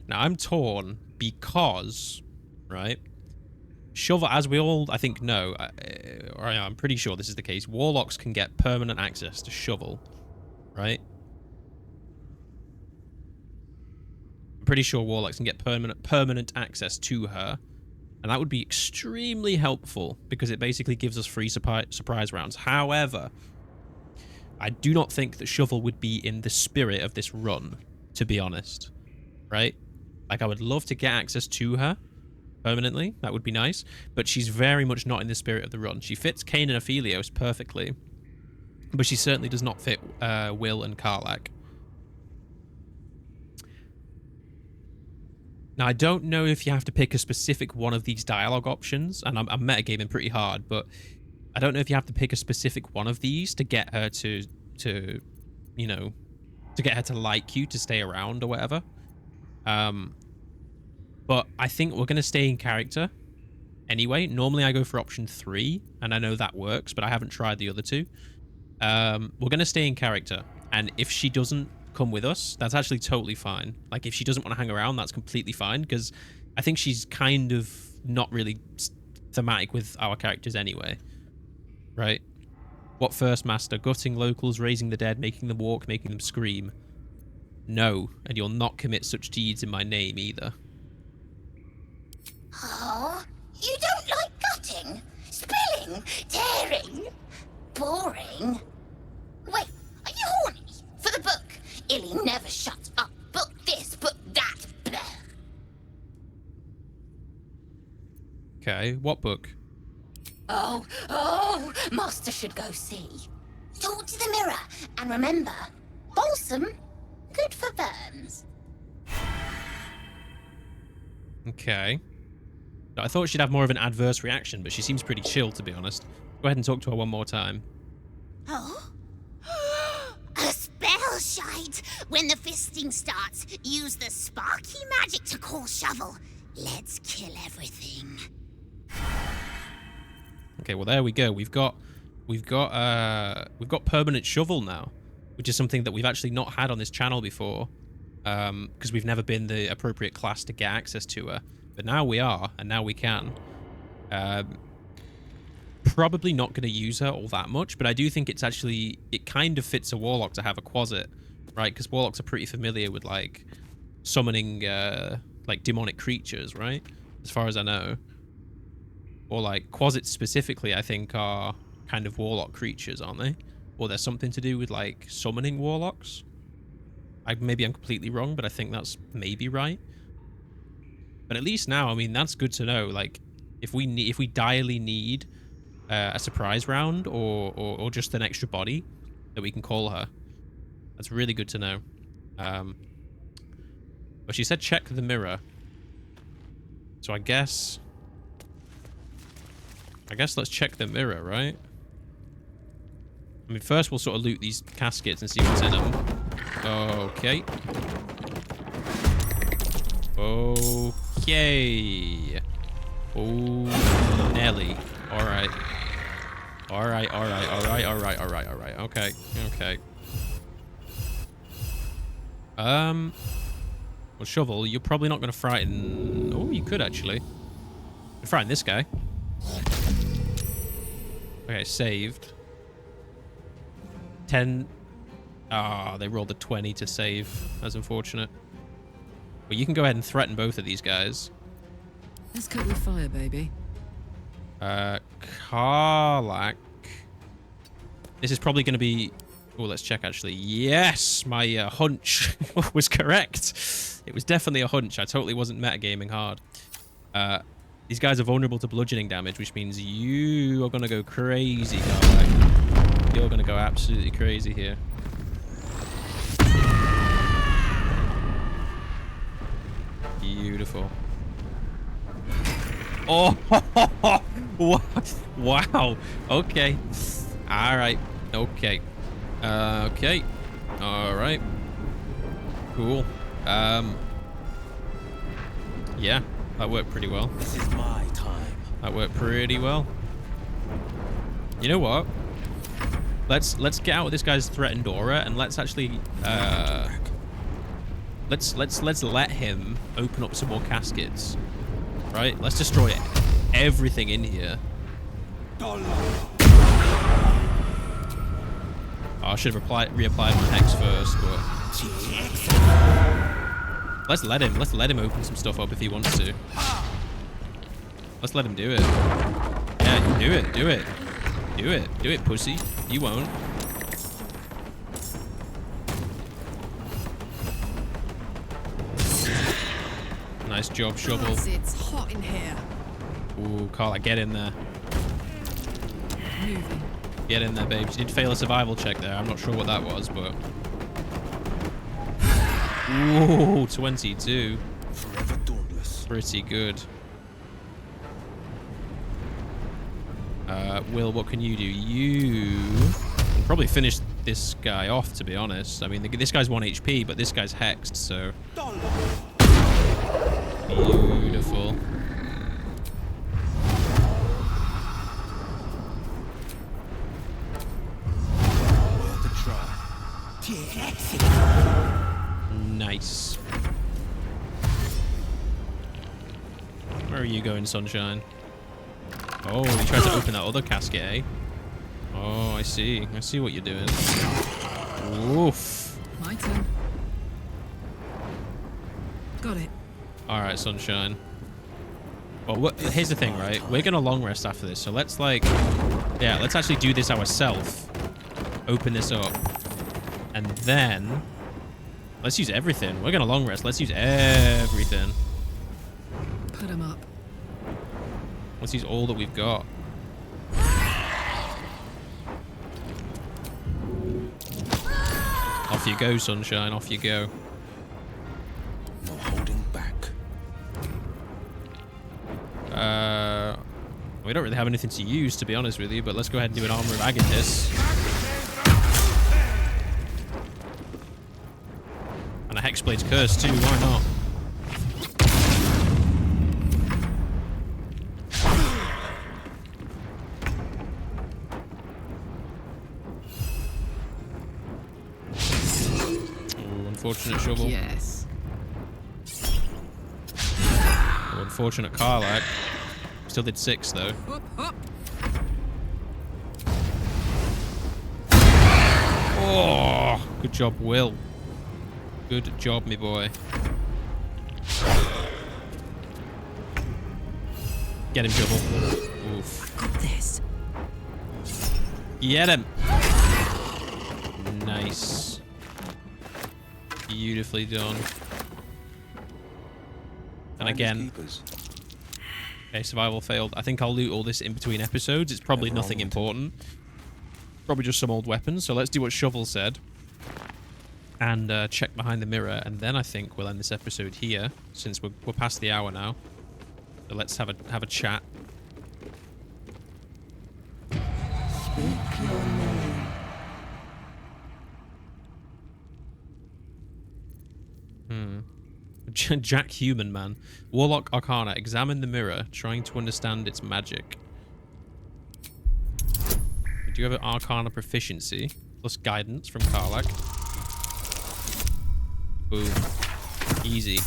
Now, I'm torn because, right? Shovel, as we all, I think, know, or I'm pretty sure this is the case, warlocks can get permanent access to Shovel, right? pretty sure warlocks can get permanent access to her, and that would be extremely helpful because it basically gives us free surprise rounds. However, I do not think that Shovel would be in the spirit of this run, to be honest, right? Like, I would love to get access to her permanently. That would be nice, but she's very much not in the spirit of the run. She fits Cain and Aphelios perfectly, but she certainly does not fit Wyll and Karlach. Now, I don't know if you have to pick a specific one of these dialogue options, and I'm metagaming pretty hard, but I don't know if you have to pick a specific one of these to get her to you know, to get her to like you, to stay around or whatever. But I think we're going to stay in character anyway. Normally I go for option 3, and I know that works, but I haven't tried the other two. We're going to stay in character, and if she doesn't come with us, that's actually totally fine. Like, if she doesn't want to hang around, that's completely fine, because I think she's kind of not really thematic with our characters anyway, right? What first, master? Gutting locals, raising the dead, making them walk, making them scream. No, and you'll not commit such deeds in my name either. Oh, you don't like gutting, spilling, tearing, boring. Wait, are you horny for the book? Illy never shuts up. Book this, book that. Blah. Okay, what book? Oh, Master should go see. Talk to the mirror, and remember, balsam, good for burns. Okay. I thought she'd have more of an adverse reaction, but she seems pretty chill, to be honest. Go ahead and talk to her one more time. Oh? A spell shite. When the fisting starts, use the sparky magic to call Shovel. Let's kill everything. Okay, well there we go. We've got permanent Shovel now, which is something that we've actually not had on this channel before, because we've never been the appropriate class to get access to her. But now we are, and now we can. Probably not going to use her all that much, but I do think it kind of fits a warlock to have a Quasit, right? Because warlocks are pretty familiar with, like, summoning, like, demonic creatures, right? As far as I know. Or, like, Quasits specifically, I think, are kind of warlock creatures, aren't they? Or there's something to do with, like, summoning warlocks? Maybe I'm completely wrong, but I think that's maybe right. But at least now, I mean, that's good to know. Like, if we direly need a surprise round or just an extra body, that we can call her. That's really good to know. But she said check the mirror. So I guess let's check the mirror, right? I mean, first we'll sort of loot these caskets and see what's in them. Okay. Okay. Oh, Nelly. All right. Okay. Well, Shovel, you're probably not going to frighten... Oh, you could actually. Frighten this guy. Okay, saved. 10. Ah, they rolled a 20 to save. That's unfortunate. But you can go ahead and threaten both of these guys. Let's cook with fire, baby. Karlach. This is probably going to be... Oh, let's check, actually. Yes! My hunch was correct. It was definitely a hunch. I totally wasn't metagaming hard. These guys are vulnerable to bludgeoning damage, which means you are going to go crazy, Karlach. You're going to go absolutely crazy here. Beautiful. Oh, wow. Okay. All right. Okay. Okay. All right. Cool. Yeah, that worked pretty well. This is my time. That worked pretty well. You know what? Let's get out of this guy's threatened aura and let's actually let's let him open up some more caskets. Right? Let's destroy everything in here. Oh, I should have reapplied my hex first, but Let's let him open some stuff up if he wants to. Let's let him do it. Yeah, do it. Do it, pussy. You won't. Nice job, shovel. Guys, it's hot in here. Ooh, Karlach, get in there. Moving. Get in there, babe. She did fail a survival check there. I'm not sure what that was, but... Ooh, 22. Forever dauntless. Pretty good. Wyll, what can you do? You can probably finish this guy off, to be honest. I mean, this guy's 1 HP, but this guy's hexed, so... Beautiful. Worth a try. Nice. Where are you going, Sunshine? Oh, you tried to open that other casket, eh? Oh, I see. I see what you're doing. Oof. My turn. Got it. All right, Sunshine. Well, here's the thing, right? We're gonna long rest after this, so let's let's actually do this ourselves. Open this up, and then let's use everything. We're gonna long rest. Let's use everything. Put him up. Let's use all that we've got. Off you go, Sunshine. Off you go. No holding back. We don't really have anything to use, to be honest with you, but let's go ahead and do an Armor of Agathis. And a Hexblade's Curse too, why not? Ooh, unfortunate shovel. Yes. Ooh, unfortunate Karlach. Still did 6 though. Up, up. Oh, good job, Wyll. Good job, me boy. Get him, shovel. Oof. Got this. Get him. Nice. Beautifully done. And again, okay, survival failed. I think I'll loot all this in between episodes. It's probably nothing important. Probably just some old weapons. So let's do what Shovel said. And check behind the mirror. And then I think we'll end this episode here, since we're past the hour now. So let's have a chat. Speak your name. Jack Human Man. Warlock Arcana. Examine the mirror, trying to understand its magic. We do have an Arcana proficiency, plus guidance from Karlach. Boom. Easy.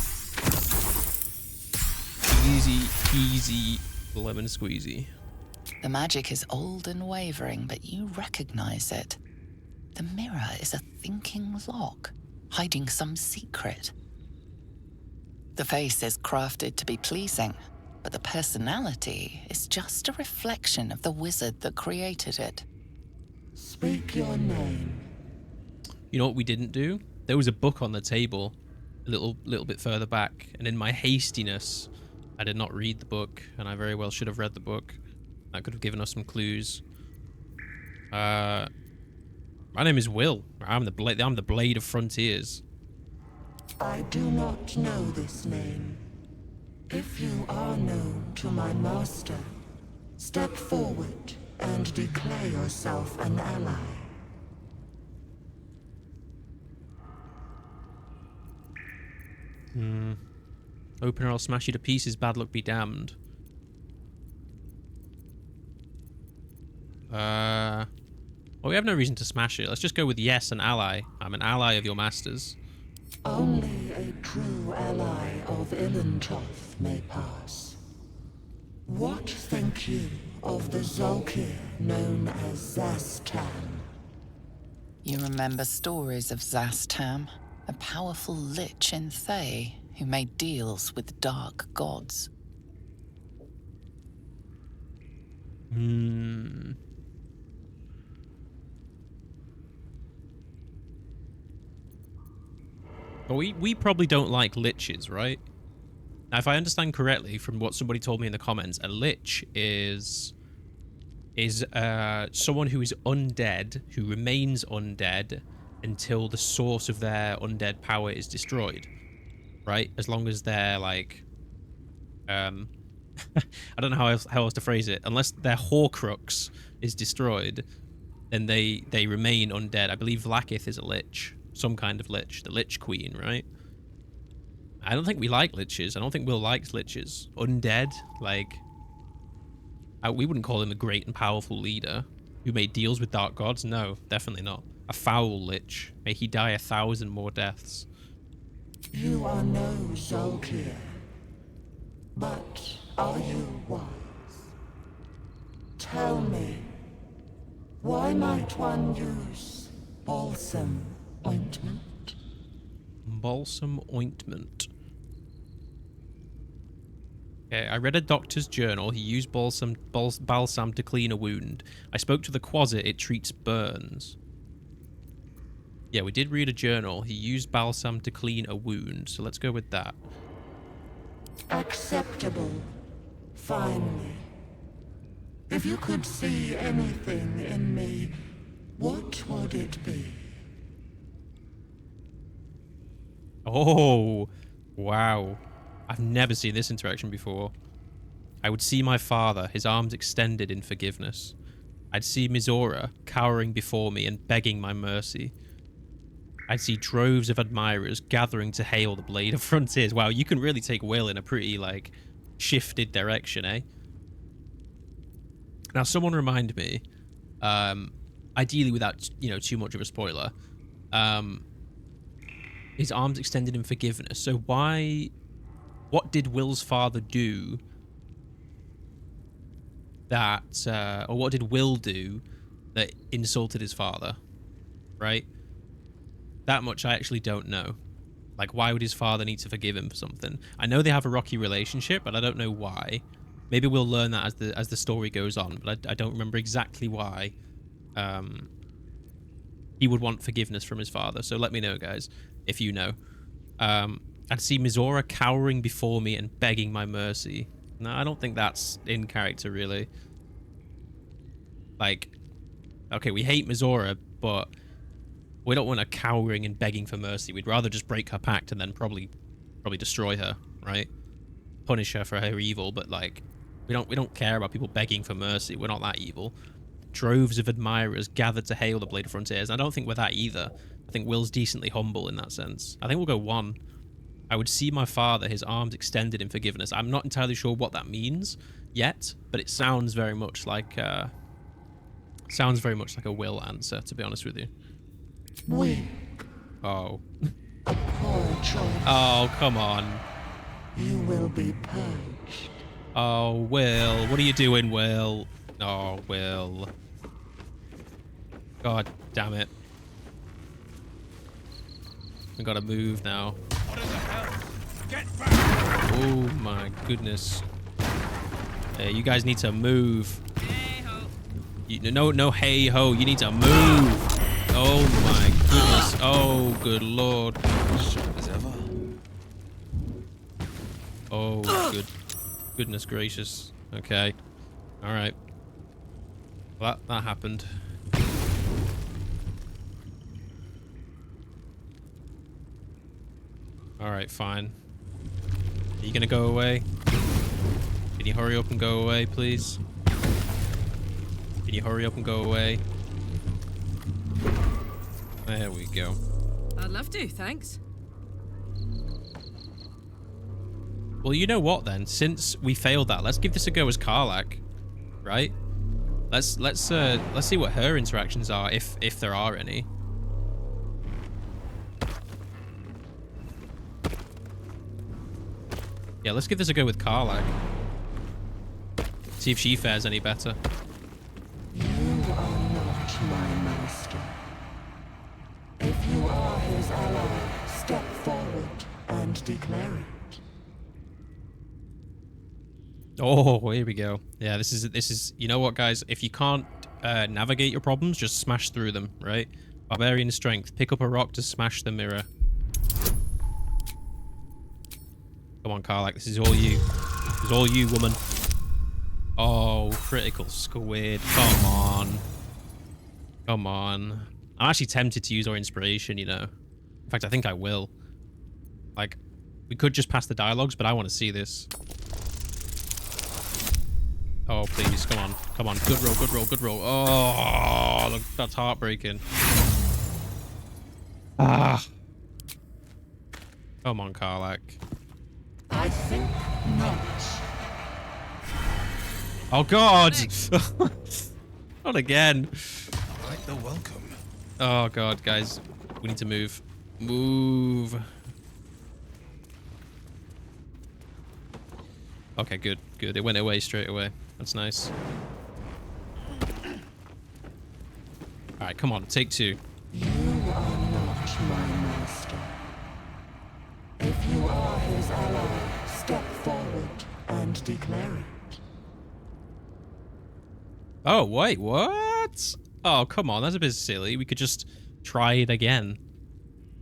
Easy, easy, lemon squeezy. The magic is old and wavering, but you recognize it. The mirror is a thinking lock, hiding some secret. The face is crafted to be pleasing, but the personality is just a reflection of the wizard that created it. Speak your name. You know what we didn't do? There was a book on the table a little bit further back, and in my hastiness, I did not read the book, and I very well should have read the book. That could have given us some clues. My name is Wyll. I'm the Blade of Frontiers. I do not know this name. If you are known to my master, step forward and declare yourself an ally. Open or I'll smash you to pieces, bad luck be damned. Well, we have no reason to smash it. Let's just go with yes, an ally. I'm an ally of your master's. Only a true ally of Ilintoth may pass. What think you of the Zolkir known as Zastan? You remember stories of Zastam, a powerful lich in Thay who made deals with dark gods. Hmm. Well, we probably don't like liches, right? Now, if I understand correctly from what somebody told me in the comments, a lich is someone who is undead, who remains undead until the source of their undead power is destroyed, right? As long as they're like, I don't know how else to phrase it. Unless their Horcrux is destroyed, then they remain undead. I believe Vlaakith is a lich, some kind of lich, the Lich Queen, right? I don't think we like liches. I don't think Wyll likes liches. Undead, like, we wouldn't call him a great and powerful leader who made deals with dark gods. No, definitely not. A foul lich. May he die 1,000 more deaths. You are no Zolkir, but are you wise? Tell me, why might one use balsam ointment? Balsam ointment. Okay, I read a doctor's journal. He used balsam to clean a wound. I spoke to the Quasit. It treats burns. Yeah, we did read a journal. He used balsam to clean a wound. So let's go with that. Acceptable. Finally. If you could see anything in me, what would it be? Oh, wow. I've never seen this interaction before. I would see my father, his arms extended in forgiveness. I'd see Mizora cowering before me and begging my mercy. I'd see droves of admirers gathering to hail the Blade of Frontiers. Wow, you can really take Wyll in a pretty, like, shifted direction, eh? Now, someone remind me, ideally without, you know, too much of a spoiler, his arms extended in forgiveness. So what did Wyll's father do that, or what did Wyll do that insulted his father, right? That much I actually don't know. Like, why would his father need to forgive him for something? I know they have a rocky relationship, but I don't know why. Maybe we'll learn that as the story goes on, but I don't remember exactly why he would want forgiveness from his father. So let me know, guys, if you know. I'd see Mizora cowering before me and begging my mercy. No, I don't think that's in character, really. Like, okay, we hate Mizora, but we don't want her cowering and begging for mercy. We'd rather just break her pact and then probably destroy her, right? Punish her for her evil, but like, we don't care about people begging for mercy. We're not that evil. Droves of admirers gathered to hail the Blade of Frontiers. I don't think we're that either. I think Wyll's decently humble in that sense. I think we'll go 1. I would see my father, his arms extended in forgiveness. I'm not entirely sure what that means yet, but it sounds very much like a Wyll answer, to be honest with you. Weak. Oh. A poor choice. Oh, come on. You will be purged. Oh, Wyll. What are you doing, Wyll? Oh, Wyll. God damn it. We gotta move now. What in the hell? Get back! Oh my goodness. Hey, you guys need to move. No, hey ho. You need to move. Oh my goodness. Oh, good lord. Sharp as ever. Oh, goodness gracious. Okay. All right. Well, that happened. All right, fine. Are you gonna go away? Can you hurry up and go away, please? Can you hurry up and go away? There we go. I'd love to, thanks. Well, you know what then? Since we failed that, let's give this a go as Karlach, right? Let's see what her interactions are, if there are any. Yeah, let's give this a go with Karlach. See if she fares any better. You are not my master. If you are his ally, step forward and declare it. Oh, here we go. Yeah, this is. You know what, guys? If you can't navigate your problems, just smash through them, right? Barbarian strength. Pick up a rock to smash the mirror. Come on, Karlach. This is all you. This is all you, woman. Oh, critical squid. Come on. Come on. I'm actually tempted to use our inspiration, you know. In fact, I think I will. Like, we could just pass the dialogues, but I want to see this. Oh, please. Come on. Come on. Good roll, good roll, good roll. Oh, look, that's heartbreaking. Ah. Come on, Karlach. I think not. Oh, God. Not again. Like the welcome. Oh, God, guys. We need to move. Move. Okay, good, good. It went away straight away. That's nice. Alright, come on. Take two. You are not my master. If you are his ally, step forward and declare it. Oh, wait, what? Oh, come on. That's a bit silly. We could just try it again.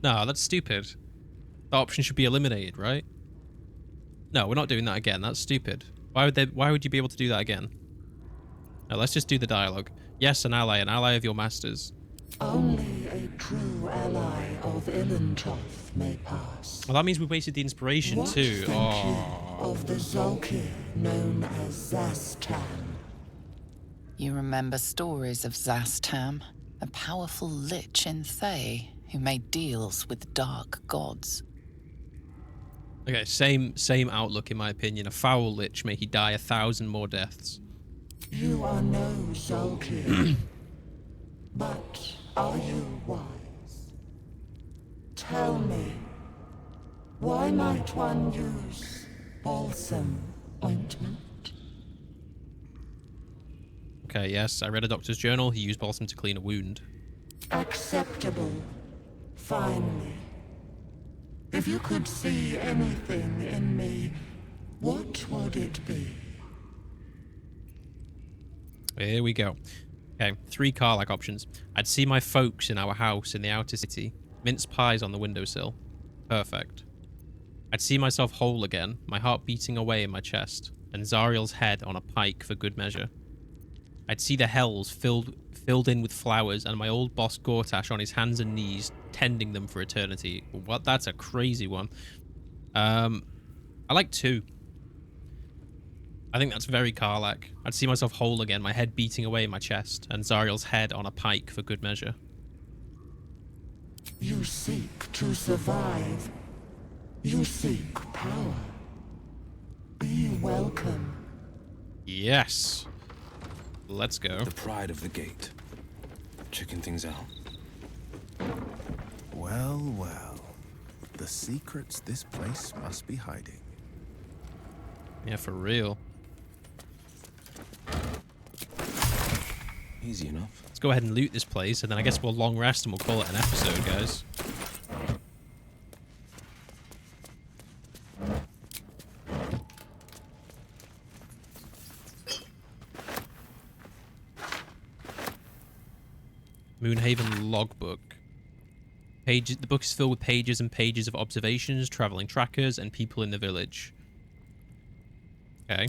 No, that's stupid. The option should be eliminated, right? No, we're not doing that again. That's stupid. Why would you be able to do that again? No, let's just do the dialogue. Yes, an ally of your masters. Only a true ally of Ilintoth may pass. Well, that means we wasted the inspiration What too. think Oh. you of the Zolkir known as Zastan? You remember stories of Zastam, a powerful lich in Thay who made deals with dark gods. Okay, same outlook in my opinion. A foul lich, may he die 1,000 more deaths. You are no Zolkir, but are you wise? Tell me, why might one use balsam ointment? Okay, yes, I read a doctor's journal. He used balsam to clean a wound. Acceptable. Finally. If you could see anything in me, what would it be? Here we go. Okay, 3 Karlach options. I'd see my folks in our house in the outer city. Mince pies on the windowsill. Perfect. I'd see myself whole again, my heart beating away in my chest, and Zariel's head on a pike for good measure. I'd see the hells filled in with flowers, and my old boss Gortash on his hands and knees, tending them for eternity. What? That's a crazy one. I like 2. I think that's very Karlach. I'd see myself whole again, my head beating away in my chest, and Zariel's head on a pike for good measure. You seek to survive. You seek power. Be welcome. Yes. Let's go. The pride of the gate. Checking things out. Well, well. The secrets this place must be hiding. Yeah, for real. Easy enough. Let's go ahead and loot this place, and then I guess we'll long rest and we'll call it an episode, guys. Moonhaven logbook. The book is filled with pages and pages of observations, traveling trackers, and people in the village. Okay.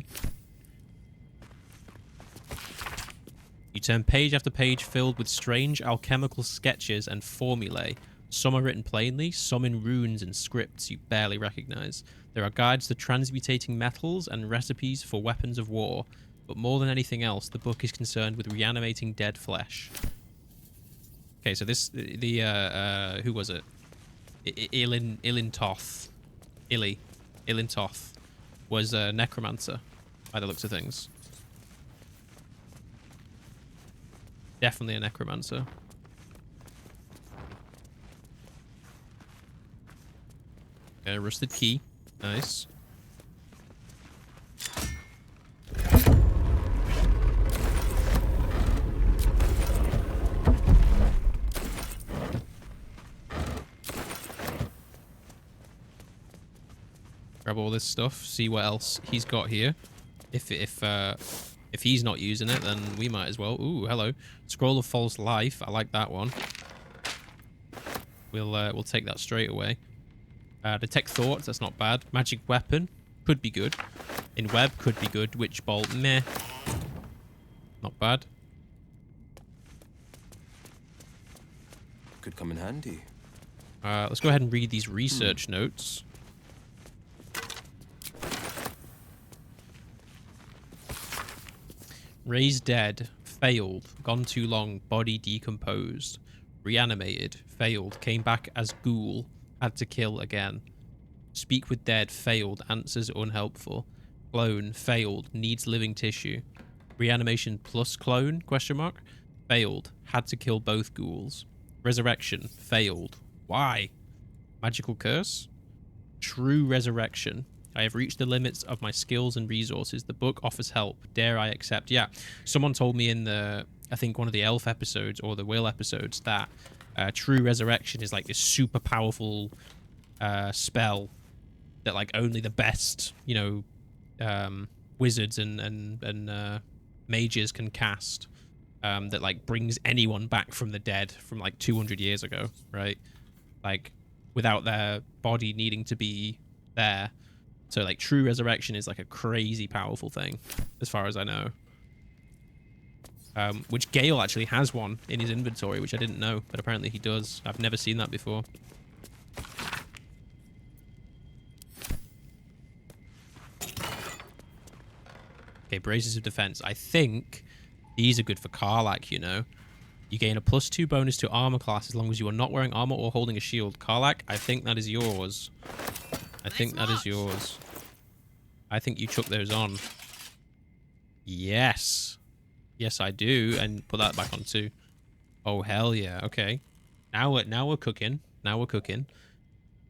You turn page after page filled with strange alchemical sketches and formulae. Some are written plainly, some in runes and scripts you barely recognize. There are guides to transmutating metals and recipes for weapons of war, but more than anything else, the book is concerned with reanimating dead flesh. Okay, so this, who was it? Ilintoth was a necromancer, by the looks of things. Definitely a necromancer. Okay, rusted key. Nice. Grab all this stuff, see what else he's got here. If he's not using it, then we might as well. Ooh, hello. Scroll of False Life. I like that one. We'll take that straight away. Detect Thoughts. That's not bad. Magic Weapon. Could be good. In Web. Could be good. Witch Bolt. Meh. Not bad. Could come in handy. Let's go ahead and read these research notes. Raised dead. Failed. Gone too long. Body decomposed. Reanimated. Failed. Came back as ghoul. Had to kill again. Speak with dead. Failed. Answers unhelpful. Clone. Failed. Needs living tissue. Reanimation plus clone? Question mark. Failed. Had to kill both ghouls. Resurrection. Failed. Why? Magical curse? True resurrection. I have reached the limits of my skills and resources. The book offers help. Dare I accept? Yeah. Someone told me in the, I think one of the elf episodes or the Wyll episodes that true resurrection is like this super powerful spell that like only the best, you know, wizards and mages can cast. That like brings anyone back from the dead from like 200 years ago, right? Like without their body needing to be there. So like true resurrection is like a crazy powerful thing, as far as I know. Which Gale actually has one in his inventory, which I didn't know, but apparently he does. I've never seen that before. Okay, Braces of Defense. I think these are good for Karlach, you know. You gain a +2 bonus to armor class as long as you are not wearing armor or holding a shield. Karlach, I think that is yours. I think that is yours. I think you chuck those on. Yes. Yes, I do. And put that back on too. Oh, hell yeah. Okay. Now we're cooking. Now we're cooking.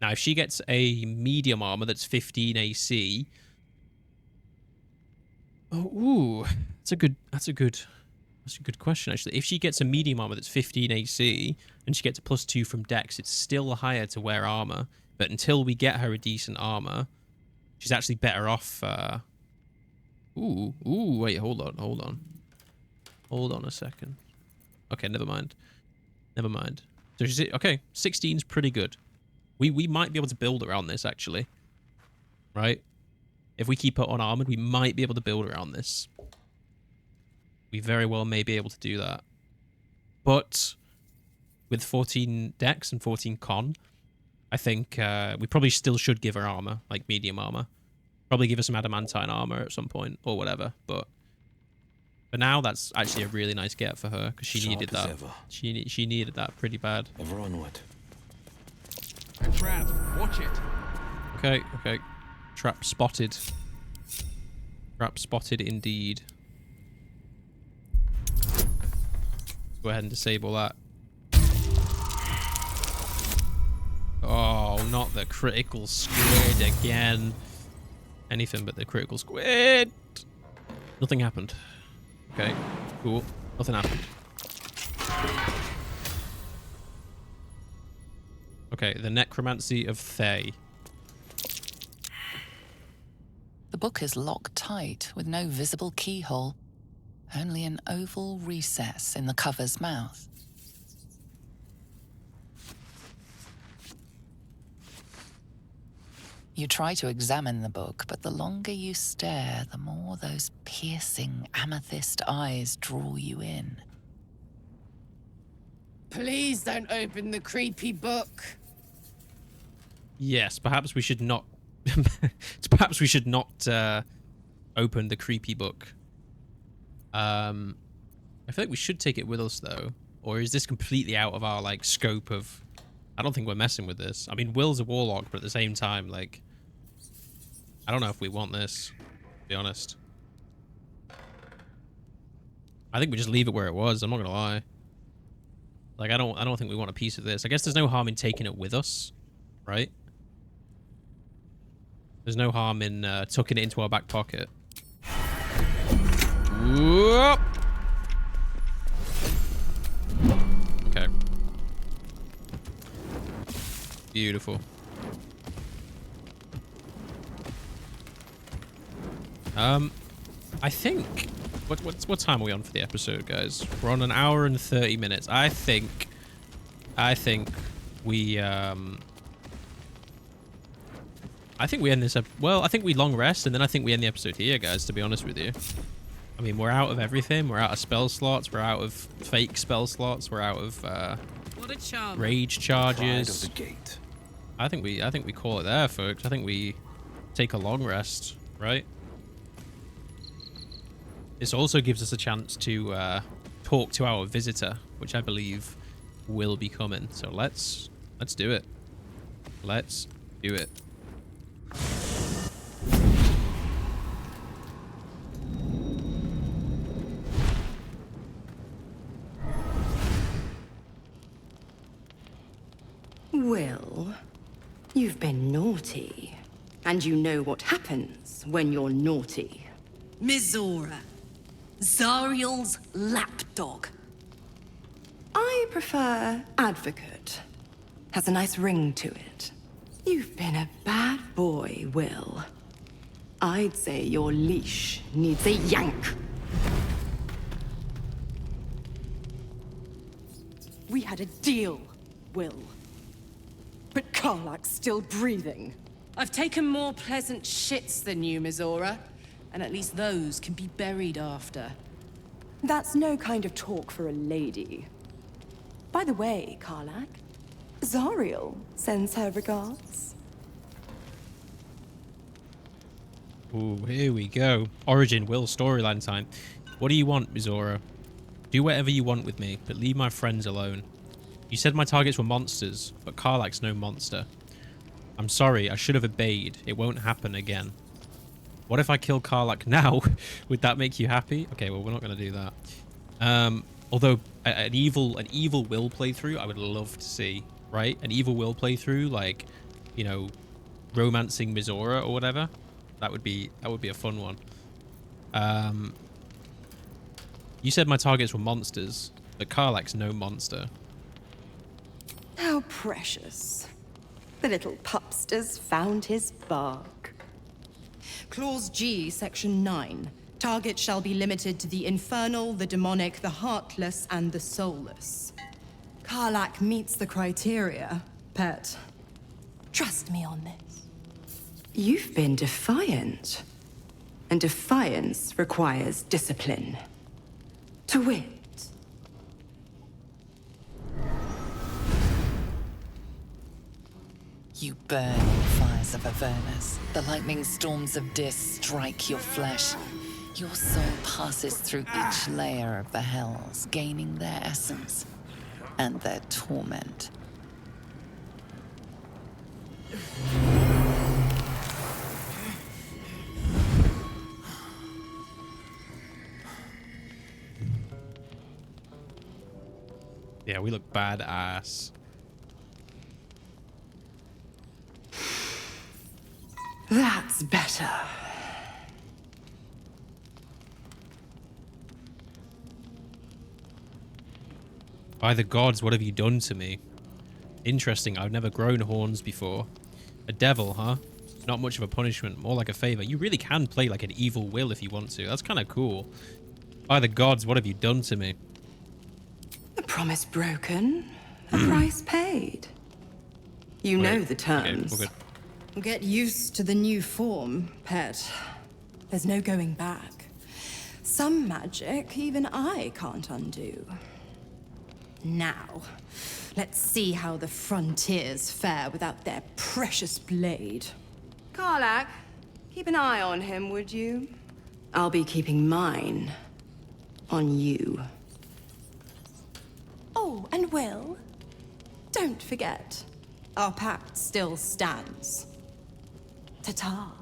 Now, if she gets a medium armor that's 15 AC... Oh, ooh. That's a good question, actually. If she gets a medium armor that's 15 AC and she gets a +2 from Dex, it's still higher to wear armor. But until we get her a decent armor, she's actually better off. Ooh, wait, hold on. Hold on a second. Okay, never mind. So she's okay. 16's pretty good. We might be able to build around this actually, right? If we keep her unarmored, we might be able to build around this. We very well may be able to do that. But with 14 Dex and 14 Con, I think we probably still should give her armor, like medium armor. Probably give her some adamantine armor at some point or whatever. But for now, that's actually a really nice get for her because she needed that. She needed that pretty bad. Ever onward. A trap. Watch it. Okay. Trap spotted. Trap spotted indeed. Go ahead and disable that. Oh, not the critical squid again. Anything but the critical squid. Nothing happened. Okay, cool. Nothing happened. Okay, the Necromancy of Thay. The book is locked tight with no visible keyhole. Only an oval recess in the cover's mouth. You try to examine the book, but the longer you stare, the more those piercing amethyst eyes draw you in. Please don't open the creepy book. Yes, perhaps we should not. Perhaps we should not open the creepy book. I feel like we should take it with us though, or is this completely out of our like scope of? I don't think we're messing with this. I mean, Will's a warlock, but at the same time, like, I don't know if we want this. To be honest, I think we just leave it where it was. I'm not gonna lie. Like, I don't think we want a piece of this. I guess there's no harm in taking it with us, right? There's no harm in tucking it into our back pocket. Whoop. Okay. Beautiful. I think... What time are we on for the episode, guys? We're on 1 hour and 30 minutes. I think we end this up. Well, I think we long rest, and then I think we end the episode here, guys. To be honest with you, I mean, we're out of everything. We're out of spell slots. We're out of fake spell slots. We're out of What a charm. rage Pride charges. of the gate. I think we call it there, folks. I think we take a long rest, right? This also gives us a chance to talk to our visitor, which I believe will be coming. So let's do it. Let's do it. Wyll, you've been naughty. And you know what happens when you're naughty. Mizora. Zariel's lapdog. I prefer advocate. Has a nice ring to it. You've been a bad boy, Wyll. I'd say your leash needs a yank. We had a deal, Wyll. But Karlach's still breathing. I've taken more pleasant shits than you, Mizora. And at least those can be buried after. That's no kind of talk for a lady. By the way, Karlach, Zariel sends her regards. Ooh, here we go. Origin, Wyll, storyline time. What do you want, Mizora? Do whatever you want with me, but leave my friends alone. You said my targets were monsters, but Karlach's no monster. I'm sorry, I should have obeyed. It won't happen again. What if I kill Karlach now? Would that make you happy? Okay, well, we're not going to do that. Although an evil Wyll playthrough, I would love to see, right? An evil Wyll playthrough, like, you know, romancing Mizora or whatever. That would be a fun one. You said my targets were monsters, but Karlach's no monster. How precious. The little pupster's found his bark. Clause G, Section 9. Target shall be limited to the infernal, the demonic, the heartless, and the soulless. Karlach meets the criteria, pet. Trust me on this. You've been defiant. And defiance requires discipline. To wit. You burn in the fires of Avernus. The lightning storms of Dis strike your flesh. Your soul passes through each layer of the hells, gaining their essence and their torment. Yeah, we look badass. That's better. By the gods, what have you done to me? Interesting, I've never grown horns before. A devil, huh? Not much of a punishment, more like a favor. You really can play like an evil Wyll if you want to. That's kind of cool. By the gods, what have you done to me? A promise broken, a price paid. You know the terms. Okay, we're good. Get used to the new form, pet. There's no going back. Some magic even I can't undo. Now, let's see how the frontiers fare without their precious blade. Karlach, keep an eye on him, would you? I'll be keeping mine on you. Oh, and Wyll, don't forget, our pact still stands. Ta-ta.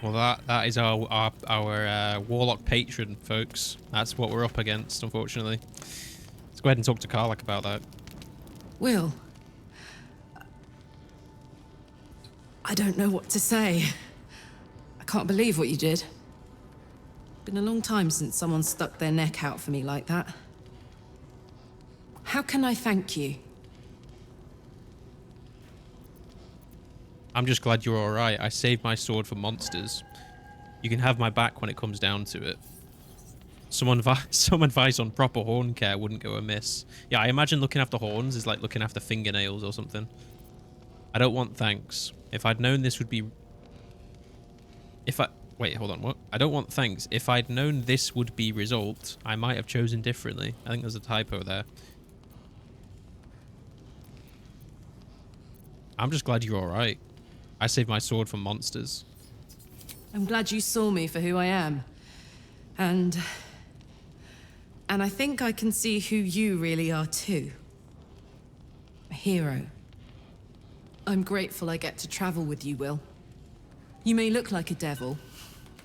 Well, that is our warlock patron, folks. That's what we're up against, unfortunately. Let's go ahead and talk to Karlach about that. Wyll, I don't know what to say. I can't believe what you did. Been a long time since someone stuck their neck out for me like that. How can I thank you? I'm just glad you're alright. I saved my sword for monsters. You can have my back when it comes down to it. Some advice on proper horn care wouldn't go amiss. Yeah, I imagine looking after horns is like looking after fingernails or something. I don't want thanks. If I'd known this would be... Wait, hold on, what? I don't want thanks. If I'd known this would be result, I might have chosen differently. I think there's a typo there. I'm just glad you're alright. I saved my sword for monsters. I'm glad you saw me for who I am. And I think I can see who you really are too. A hero. I'm grateful I get to travel with you, Wyll. You may look like a devil,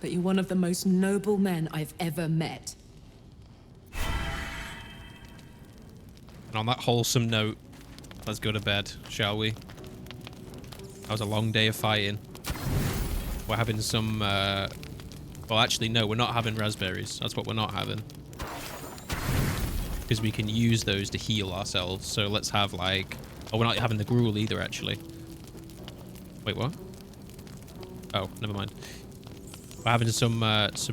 but you're one of the most noble men I've ever met. And on that wholesome note, let's go to bed, shall we? That was a long day of fighting. We're having some, well, actually, no, we're not having raspberries. That's what we're not having. Because we can use those to heal ourselves. So let's have, like... Oh, we're not having the gruel either, actually. Wait, what? Oh, never mind. We're having some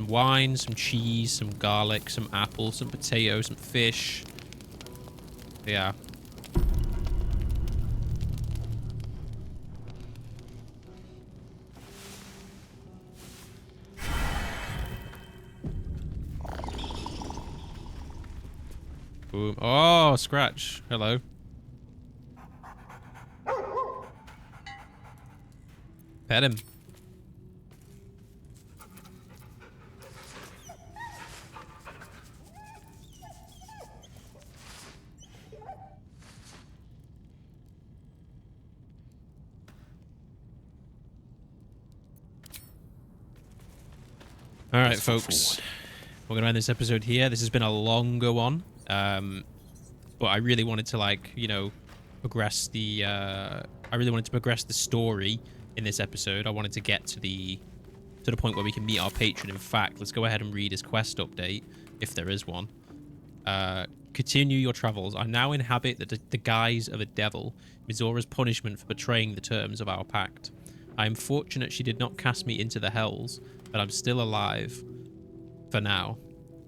wine, some cheese, some garlic, some apples, some potatoes, some fish. Yeah. Boom. Oh, Scratch. Hello. Pet him. All right, folks. We're gonna end this episode here. This has been a longer one, but I really wanted to, like, you know, progress the. I really wanted to progress the story in this episode. I wanted to get to the point where we can meet our patron. In fact, let's go ahead and read his quest update, if there is one. Continue your travels. I now inhabit the guise of a devil, Mizora's punishment for betraying the terms of our pact. I am fortunate she did not cast me into the hells, but I'm still alive. For now.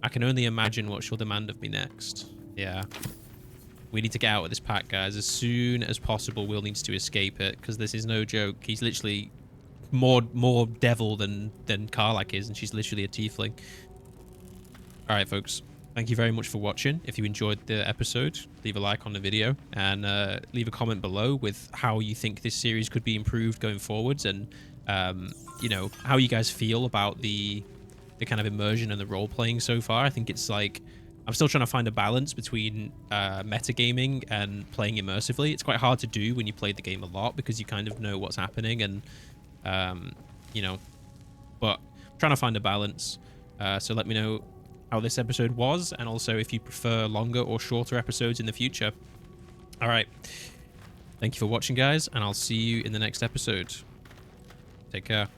I can only imagine what she'll demand of me next. Yeah. We need to get out of this pack, guys. As soon as possible, Wyll needs to escape it, because this is no joke. He's literally more devil than Karlach is, and she's literally a tiefling. Alright, folks. Thank you very much for watching. If you enjoyed the episode, leave a like on the video, and leave a comment below with how you think this series could be improved going forwards, and you know, how you guys feel about the kind of immersion and the role-playing so far. I think it's like... I'm still trying to find a balance between metagaming and playing immersively. It's quite hard to do when you play the game a lot, because you kind of know what's happening, and, you know... But I'm trying to find a balance. So let me know how this episode was, and also if you prefer longer or shorter episodes in the future. Alright. Thank you for watching, guys, and I'll see you in the next episode. Take care.